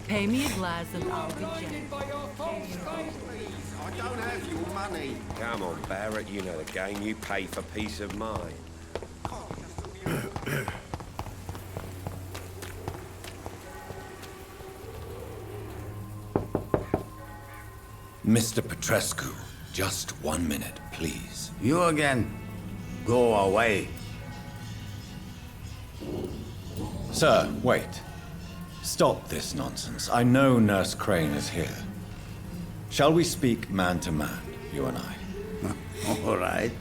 Pay me a glass and I'll be gentle. I don't have your money. Come on, Barrett, you know the game. You pay for peace of mind. Mr. Petrescu, just 1 minute, please. You again. Go away. Sir, wait. Stop this nonsense. I know Nurse Crane is here. Shall we speak man to man, you and I? All right.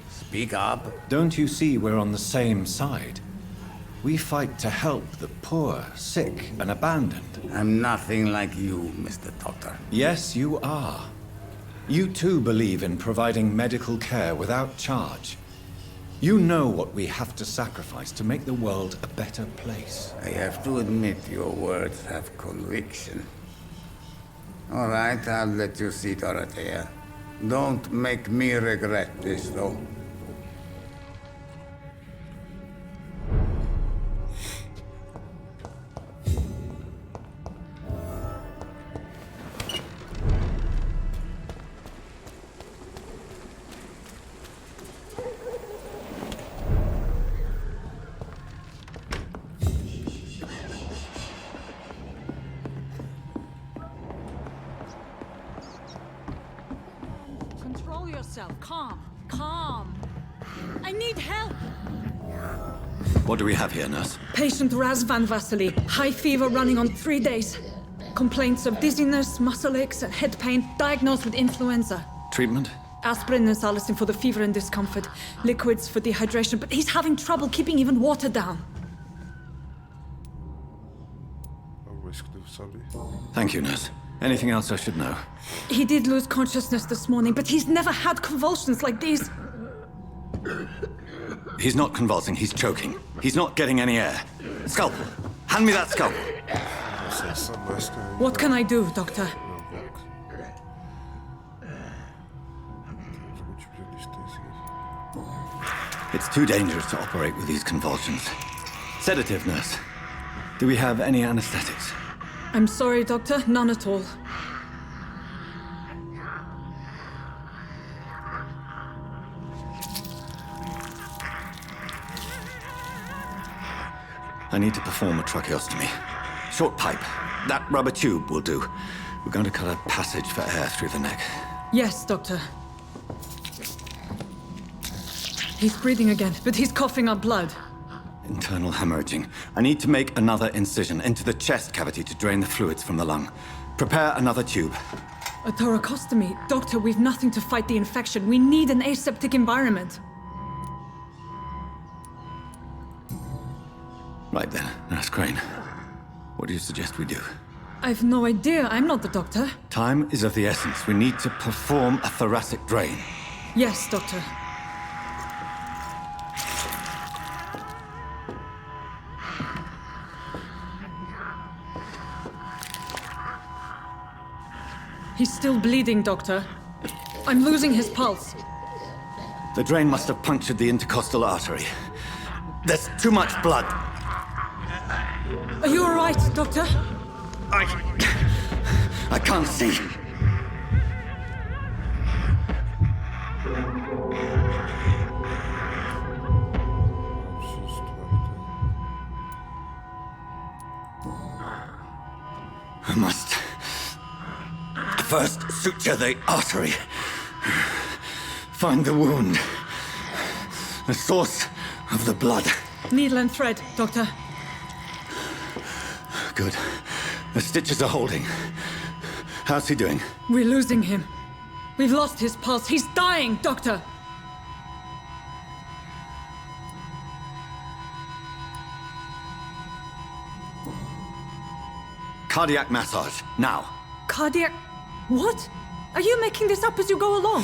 Speak up. Don't you see we're on the same side? We fight to help the poor, sick, and abandoned. I'm nothing like you, Mr. Doctor. Yes, you are. You too believe in providing medical care without charge. You know what we have to sacrifice to make the world a better place. I have to admit your words have conviction. All right, I'll let you see, Dorothea. Don't make me regret this, though. Control yourself. Calm. Calm. I need help. What do we have here, nurse? Patient Raz Van Vasily. High fever running on 3 days. Complaints of dizziness, muscle aches, and head pain. Diagnosed with influenza. Treatment? Aspirin and salicin for the fever and discomfort. Liquids for dehydration, but he's having trouble keeping even water down. Thank you, nurse. Anything else I should know? He did lose consciousness this morning, but he's never had convulsions like these. He's not convulsing, he's choking. He's not getting any air. Scalpel! Hand me that scalpel! What can I do, Doctor? It's too dangerous to operate with these convulsions. Sedative, nurse. Do we have any anesthetics? I'm sorry, Doctor. None at all. I need to perform a tracheostomy. Short pipe. That rubber tube will do. We're going to cut a passage for air through the neck. Yes, Doctor. He's breathing again, but he's coughing up blood. Internal hemorrhaging. I need to make another incision into the chest cavity to drain the fluids from the lung. Prepare another tube. A thoracostomy? Doctor, we've nothing to fight the infection. We need an aseptic environment. Right then, Nurse Crane. What do you suggest we do? I've no idea. I'm not the doctor. Time is of the essence. We need to perform a thoracic drain. Yes, Doctor. He's still bleeding, Doctor. I'm losing his pulse. The drain must have punctured the intercostal artery. There's too much blood. Are you all right, Doctor? I can't see. I must first suture the artery. Find the wound. The source of the blood. Needle and thread, Doctor. Good. The stitches are holding. How's he doing? We're losing him. We've lost his pulse. He's dying, Doctor. Cardiac massage, now. Cardiac... What? Are you making this up as you go along?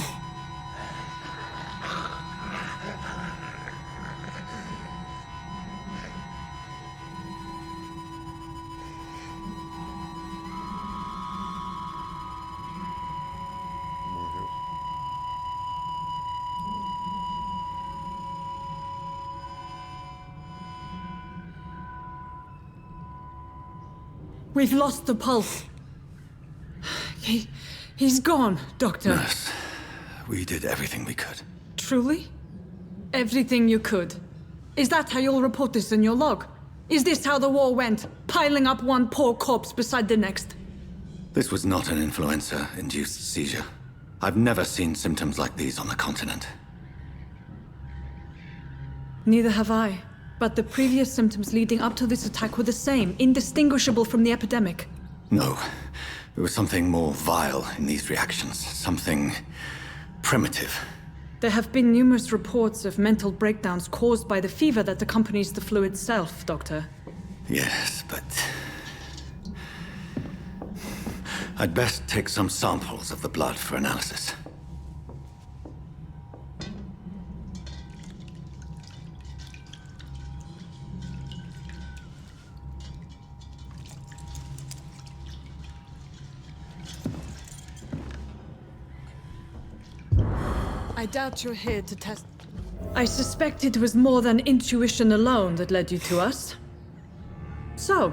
We've lost the pulse. He's gone, Doctor. Nurse, we did everything we could. Truly? Everything you could. Is that how you'll report this in your log? Is this how the war went? Piling up one poor corpse beside the next? This was not an influenza-induced seizure. I've never seen symptoms like these on the continent. Neither have I. But the previous symptoms leading up to this attack were the same, indistinguishable from the epidemic. No. There was something more vile in these reactions. Something primitive. There have been numerous reports of mental breakdowns caused by the fever that accompanies the flu itself, Doctor. Yes, but... I'd best take some samples of the blood for analysis. I doubt you're here to test... I suspect it was more than intuition alone that led you to us. So,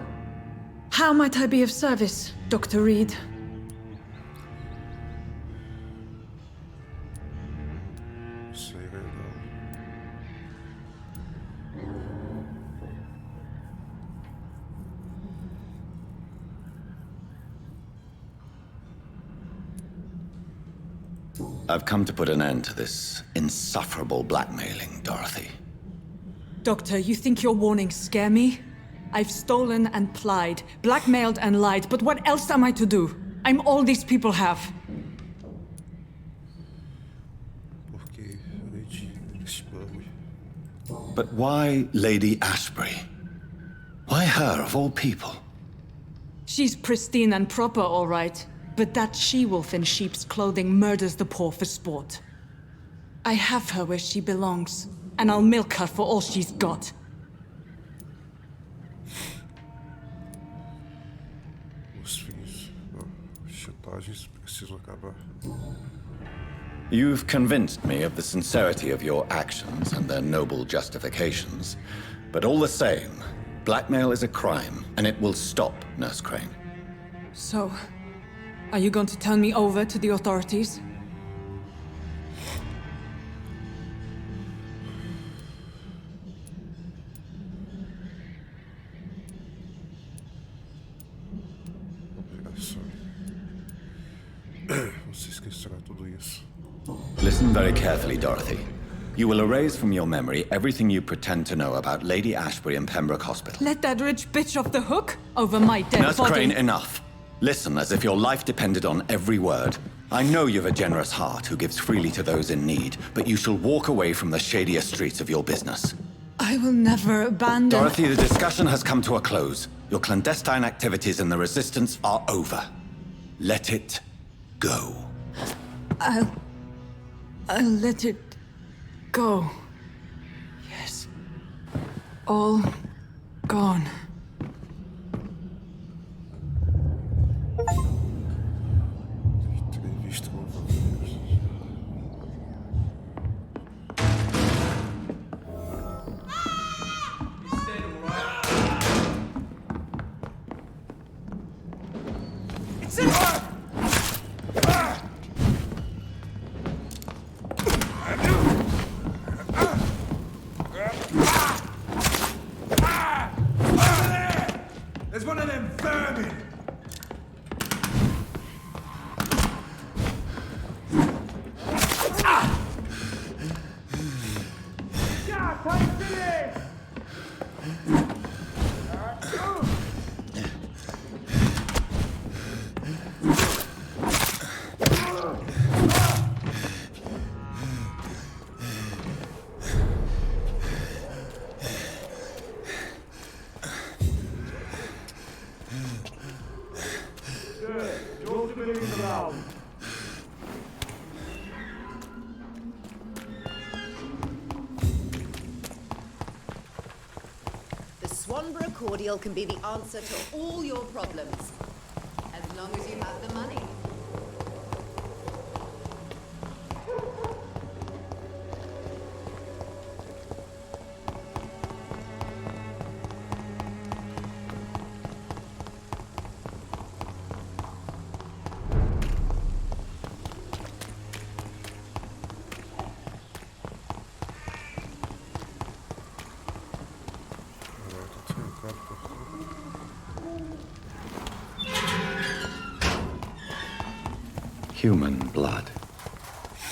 how might I be of service, Dr. Reed? I've come to put an end to this insufferable blackmailing, Dorothy. Doctor, you think your warnings scare me? I've stolen and plied, blackmailed and lied, but what else am I to do? I'm all these people have. But why Lady Ashbury? Why her, of all people? She's pristine and proper, all right. But that she-wolf in sheep's clothing murders the poor for sport. I have her where she belongs, and I'll milk her for all she's got. Os fins. Não. Chantagens precisam acabar. You've convinced me of the sincerity of your actions and their noble justifications. But all the same, blackmail is a crime, and it will stop, Nurse Crane. So... are you going to turn me over to the authorities? Você esquecerá tudo isso. Listen very carefully, Dorothy. You will erase from your memory everything you pretend to know about Lady Ashbury and Pembroke Hospital. Let that rich bitch off the hook over my dead Nurse body. Crane, enough. Listen as if your life depended on every word. I know you've a generous heart who gives freely to those in need, but you shall walk away from the shadier streets of your business. I will never abandon... Dorothy, the discussion has come to a close. Your clandestine activities in the Resistance are over. Let it go. I'll let it go. Yes. All gone. Entrevista com vampiros. There's one of them vermin! The Swanborough cordial can be the answer to all your problems, as long as you have the money. Human blood.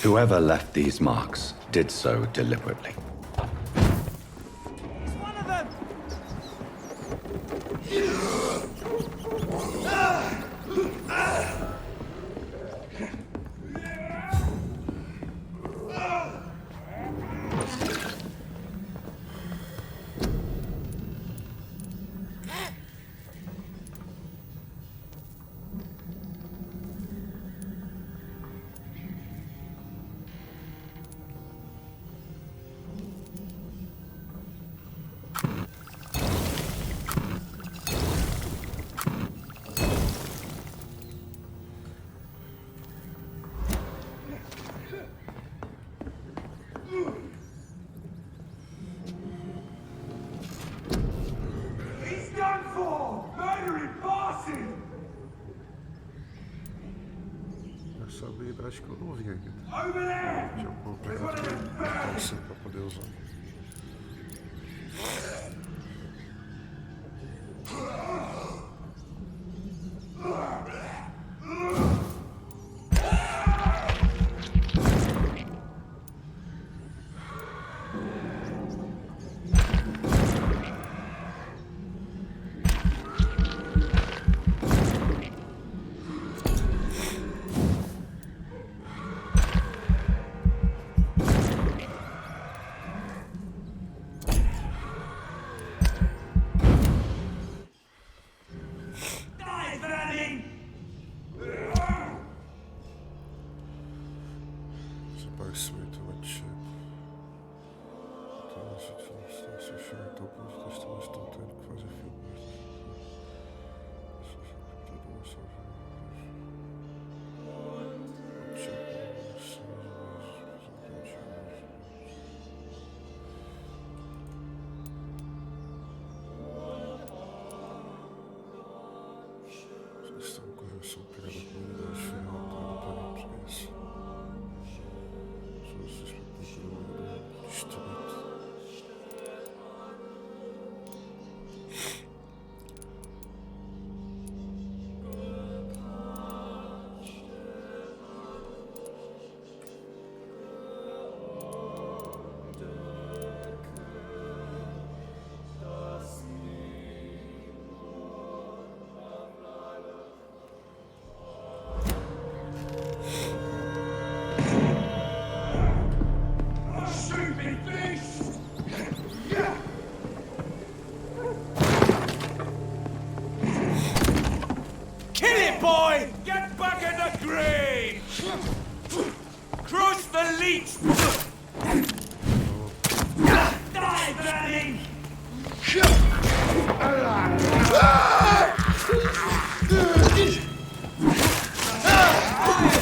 Whoever left these marks did so deliberately. It's one of them! Essa habilidade que eu não vi ainda. Já vou pegar assim pra poder usar. Desaparecimento do Whitechapel. Então, essa distância chega até o ponto que as telas estão tendo que fazer filmes. Estão com correção pegada da comunidade final para preço. Boy, get back in the grave! Crush the leech! Die, Granny!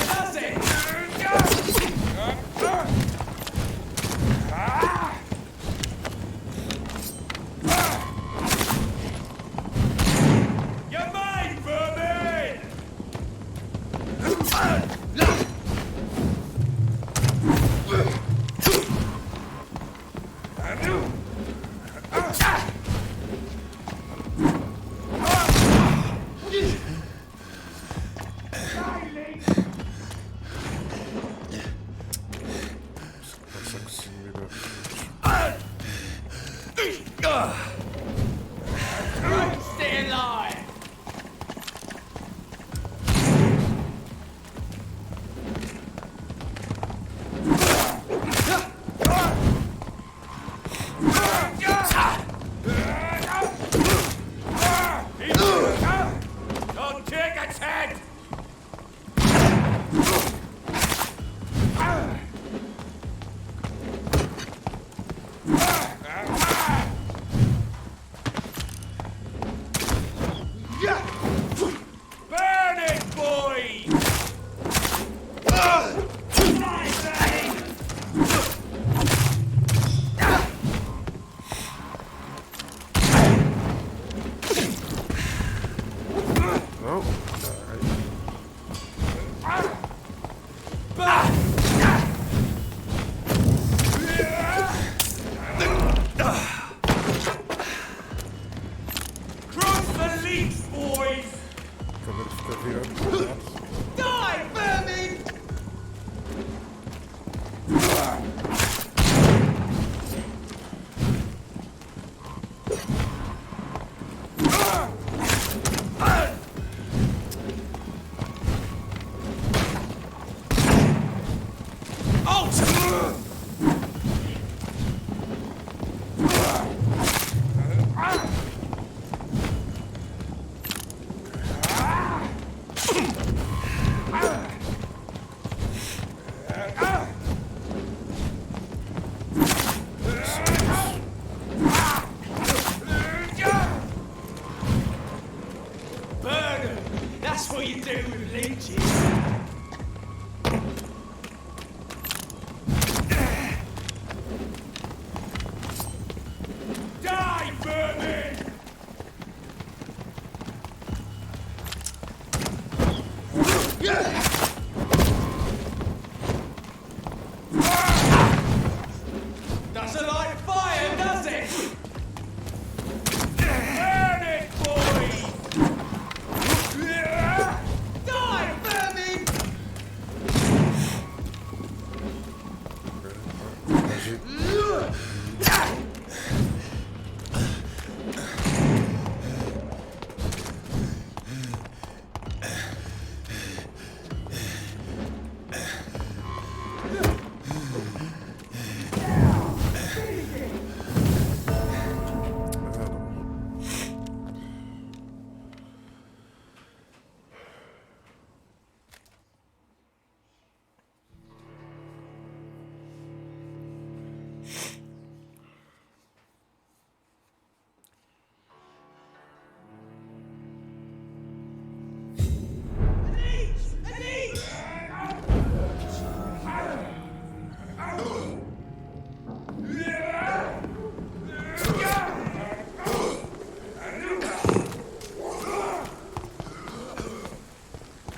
That's it! You're mine, vermin! That's what you do with leeches. Die, vermin! Doesn't like fire, does it? Burn it, boy! Die, vermin!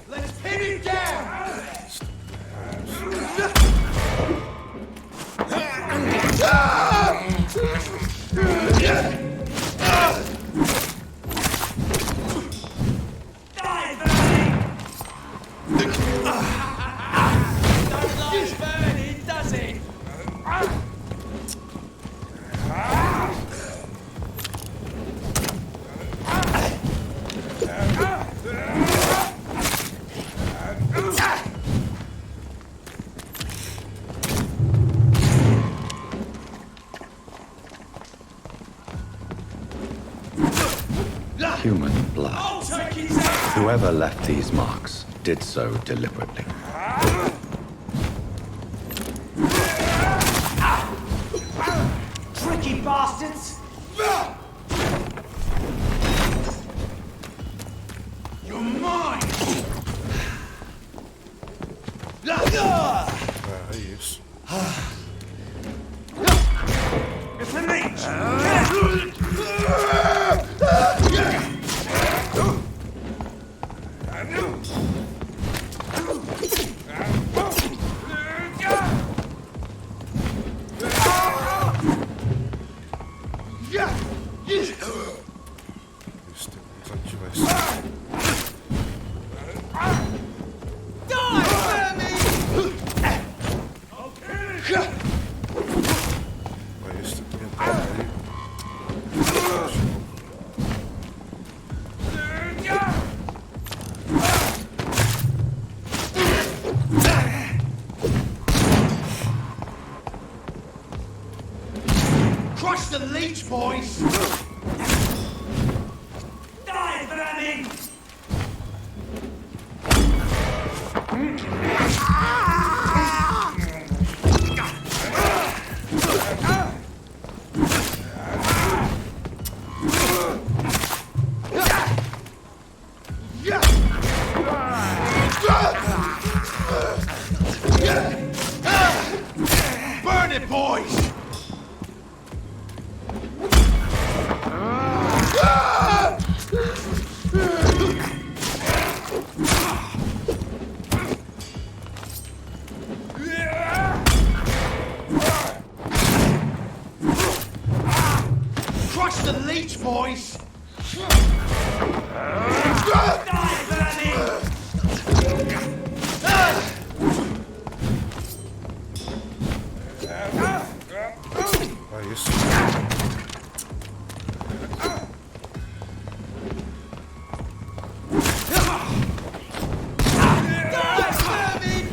Let's pin it down! Die, vermin! Don't like burning, does it? Human blood. I'll take his ass! Whoever left these marks did so deliberately. Tricky bastards! You're mine! É isso. It's a leech! Isto desativar isso. Die, vermin! Vai este entrar aí. Crush the leech, boys! Die, vermin! Burn it, boys! Crush the leech, boys! Die, vermin! Vai isso. Die, vermin!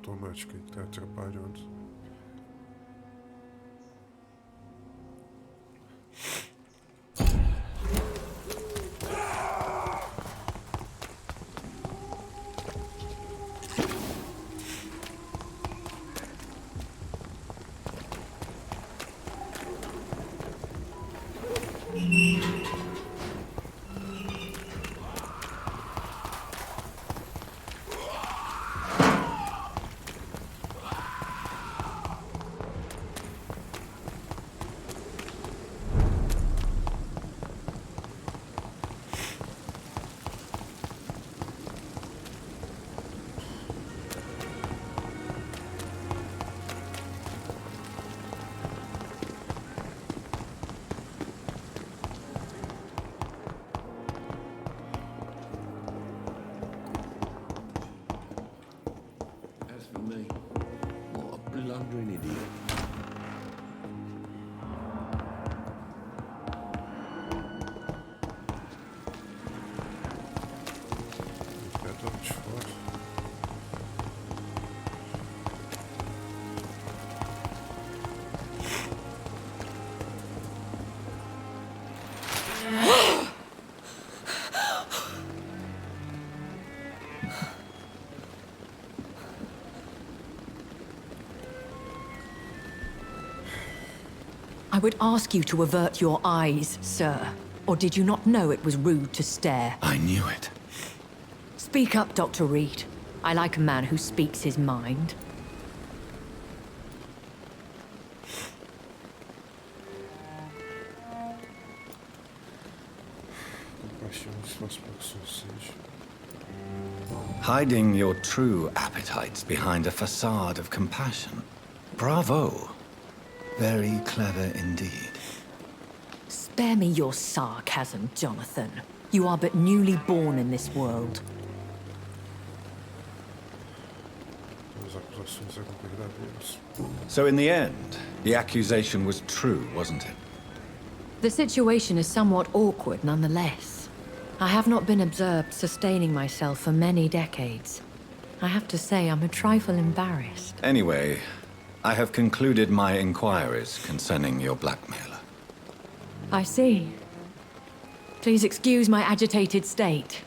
automática e está atrapalhando. Blundering idiot. I would ask you to avert your eyes, sir. Or did you not know it was rude to stare? I knew it. Speak up, Dr. Reed. I like a man who speaks his mind. Hiding your true appetites behind a facade of compassion. Bravo. Very clever indeed. Spare me your sarcasm, Jonathan. You are but newly born in this world. So in the end, the accusation was true, wasn't it? The situation is somewhat awkward nonetheless. I have not been observed sustaining myself for many decades. I have to say I'm a trifle embarrassed. Anyway, I have concluded my inquiries concerning your blackmailer. I see. Please excuse my agitated state.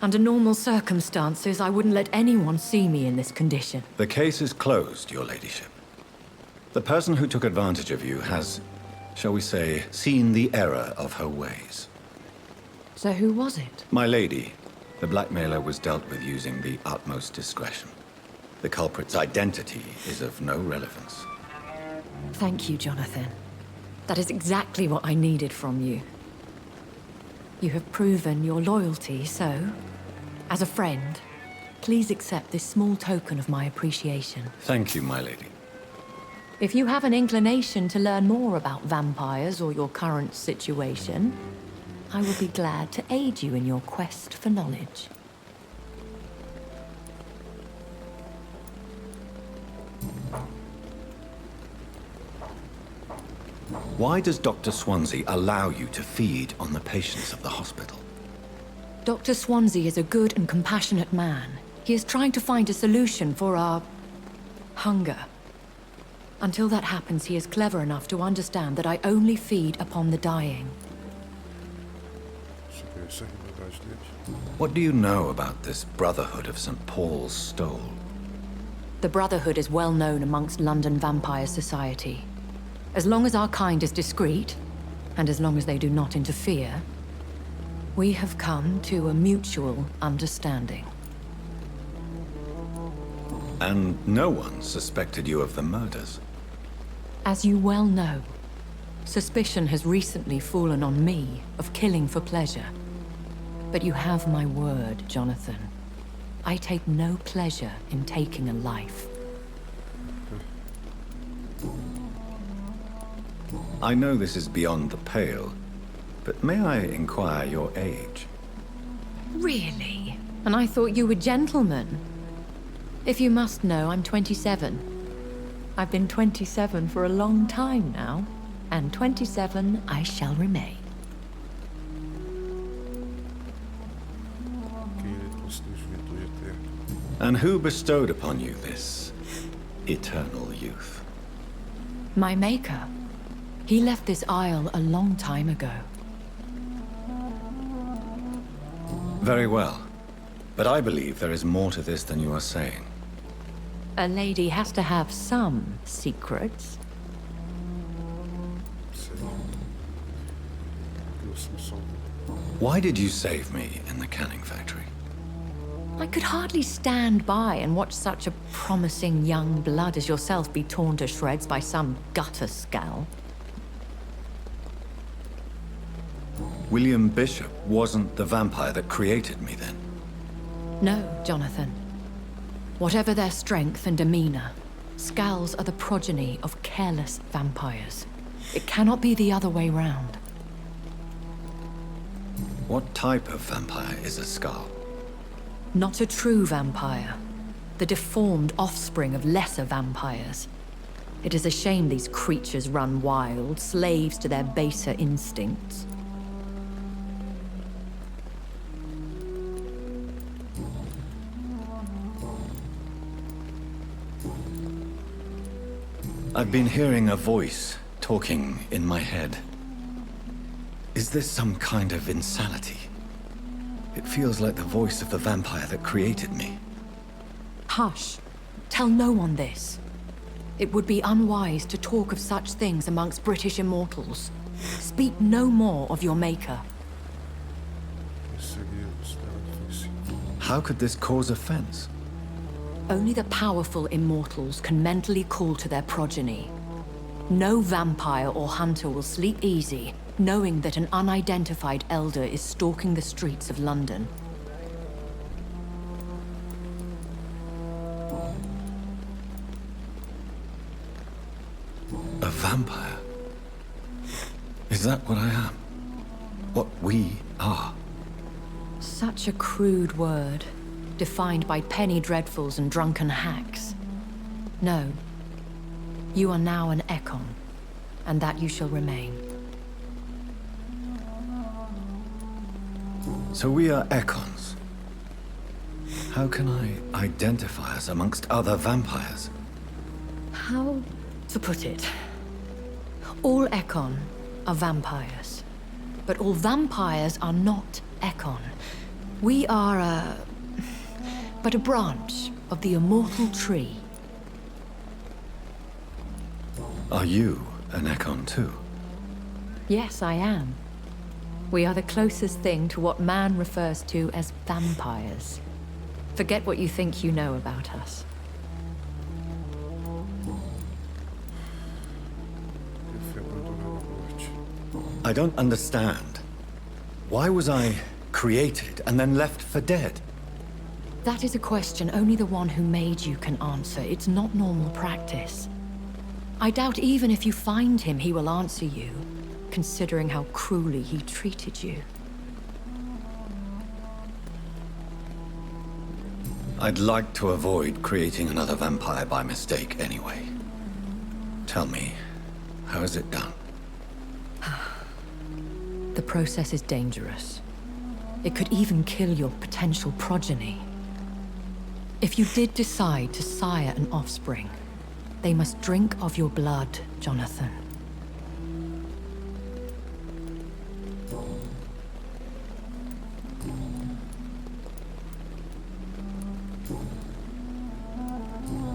Under normal circumstances, I wouldn't let anyone see me in this condition. The case is closed, your ladyship. The person who took advantage of you has, shall we say, seen the error of her ways. So who was it? My lady, the blackmailer was dealt with using the utmost discretion. The culprit's identity is of no relevance. Thank you, Jonathan. That is exactly what I needed from you. You have proven your loyalty, so, as a friend, please accept this small token of my appreciation. Thank you, my lady. If you have an inclination to learn more about vampires or your current situation, I will be glad to aid you in your quest for knowledge. Why does Dr. Swansea allow you to feed on the patients of the hospital? Dr. Swansea is a good and compassionate man. He is trying to find a solution for our hunger. Until that happens, he is clever enough to understand that I only feed upon the dying. What do you know about this Brotherhood of St. Paul's Stole? The Brotherhood is well known amongst London Vampire Society. As long as our kind is discreet, and as long as they do not interfere, we have come to a mutual understanding. And no one suspected you of the murders? As you well know, suspicion has recently fallen on me of killing for pleasure. But you have my word, Jonathan. I take no pleasure in taking a life. I know this is beyond the pale, but may I inquire your age? Really? And I thought you were gentlemen. If you must know, I'm 27. I've been 27 for a long time now, and 27 I shall remain. And who bestowed upon you this eternal youth? My maker. He left this isle a long time ago. Very well. But I believe there is more to this than you are saying. A lady has to have some secrets. Why did you save me in the canning factory? I could hardly stand by and watch such a promising young blood as yourself be torn to shreds by some gutter scowl. William Bishop wasn't the vampire that created me then? No, Jonathan. Whatever their strength and demeanor, scowls are the progeny of careless vampires. It cannot be the other way round. What type of vampire is a scowl? Not a true vampire. The deformed offspring of lesser vampires. It is a shame these creatures run wild, slaves to their baser instincts. I've been hearing a voice talking in my head. Is this some kind of insanity? It feels like the voice of the vampire that created me. Hush. Tell no one this. It would be unwise to talk of such things amongst British immortals. Speak no more of your maker. How could this cause offense? Only the powerful immortals can mentally call to their progeny. No vampire or hunter will sleep easy, knowing that an unidentified elder is stalking the streets of London. A vampire? Is that what I am? What we are? Such a crude word, defined by penny dreadfuls and drunken hacks. No. You are now an Ekon, and that you shall remain. So we are Ekons. How can I identify us amongst other vampires? How to put it? All Ekon are vampires. But all vampires are not Ekon. We are but a branch of the immortal tree. Are you an Ekon too? Yes, I am. We are the closest thing to what man refers to as vampires. Forget what you think you know about us. I don't understand. Why was I created and then left for dead? That is a question only the one who made you can answer. It's not normal practice. I doubt even if you find him, he will answer you, considering how cruelly he treated you. I'd like to avoid creating another vampire by mistake anyway. Tell me, how is it done? The process is dangerous. It could even kill your potential progeny. If you did decide to sire an offspring, they must drink of your blood, Jonathan.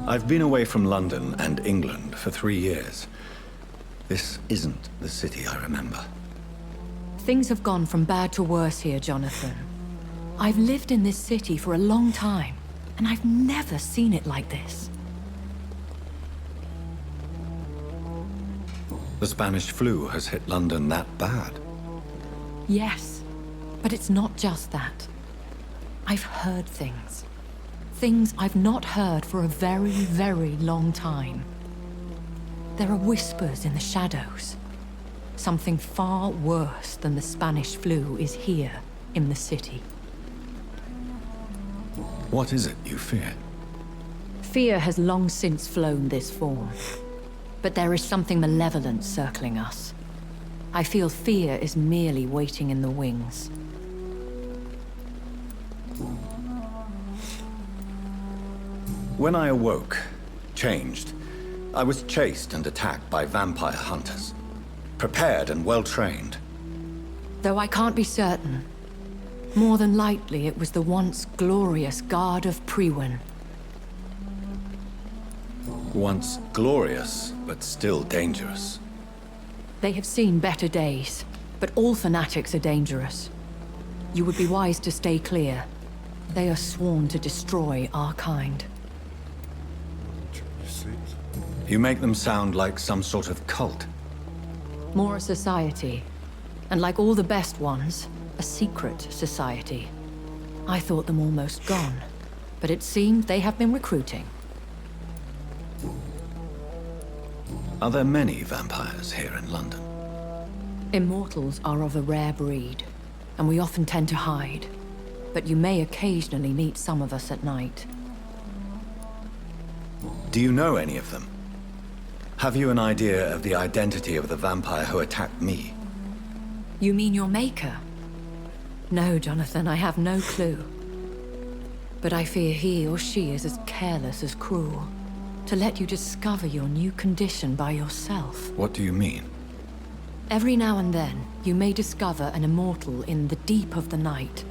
I've been away from London and England for 3 years. This isn't the city I remember. Things have gone from bad to worse here, Jonathan. I've lived in this city for a long time, and I've never seen it like this. The Spanish flu has hit London that bad. Yes, but it's not just that. I've heard things. Things I've not heard for a very, very long time. There are whispers in the shadows. Something far worse than the Spanish flu is here in the city. What is it you fear? Fear has long since flown this form. But there is something malevolent circling us. I feel fear is merely waiting in the wings. When I awoke, changed, I was chased and attacked by vampire hunters. Prepared and well-trained. Though I can't be certain, more than likely it was the once glorious Guard of Priwen. Once glorious, but still dangerous. They have seen better days, but all fanatics are dangerous. You would be wise to stay clear. They are sworn to destroy our kind. You make them sound like some sort of cult. More a society, and like all the best ones, a secret society. I thought them almost gone, but it seemed they have been recruiting. Are there many vampires here in London? Immortals are of a rare breed, and we often tend to hide. But you may occasionally meet some of us at night. Do you know any of them? Have you an idea of the identity of the vampire who attacked me? You mean your maker? No, Jonathan, I have no clue. But I fear he or she is as careless as cruel. To let you discover your new condition by yourself. What do you mean? Every now and then, you may discover an immortal in the deep of the night.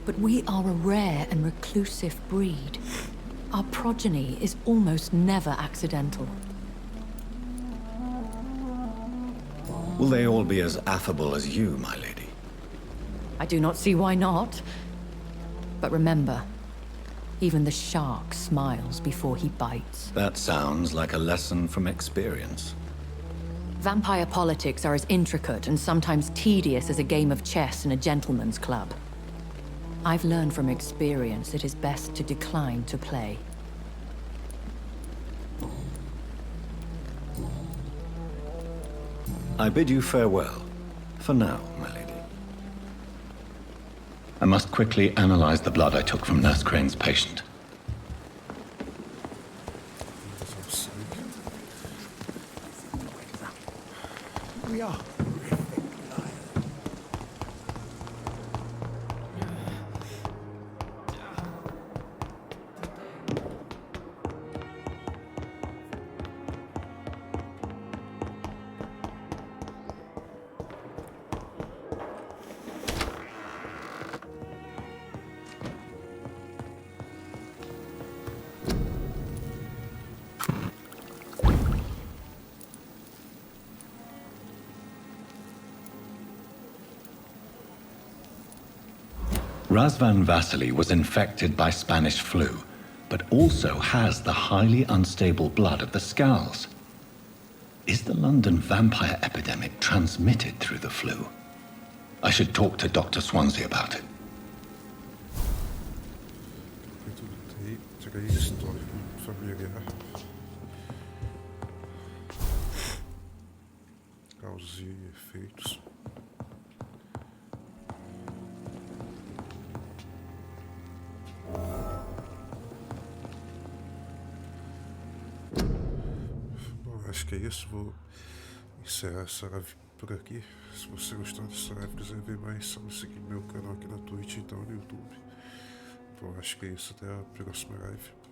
But we are a rare and reclusive breed. Our progeny is almost never accidental. Will they all be as affable as you, my lady? I do not see why not. But remember, even the shark smiles before he bites. That sounds like a lesson from experience. Vampire politics are as intricate and sometimes tedious as a game of chess in a gentleman's club. I've learned from experience it is best to decline to play. I bid you farewell, for now, my lady. I must quickly analyze the blood I took from Nurse Crane's patient. We are. Razvan Vasily was infected by Spanish flu, but also has the highly unstable blood of the Scowls. Is the London vampire epidemic transmitted through the flu? I should talk to Dr. Swansea about it. Causas e efeitos. Bom, acho que é isso. Vou encerrar essa live por aqui. Se você gostou dessa live e quiser ver mais, só me seguir no meu canal aqui na Twitch, então no YouTube. Bom, acho que é isso. Até a próxima live.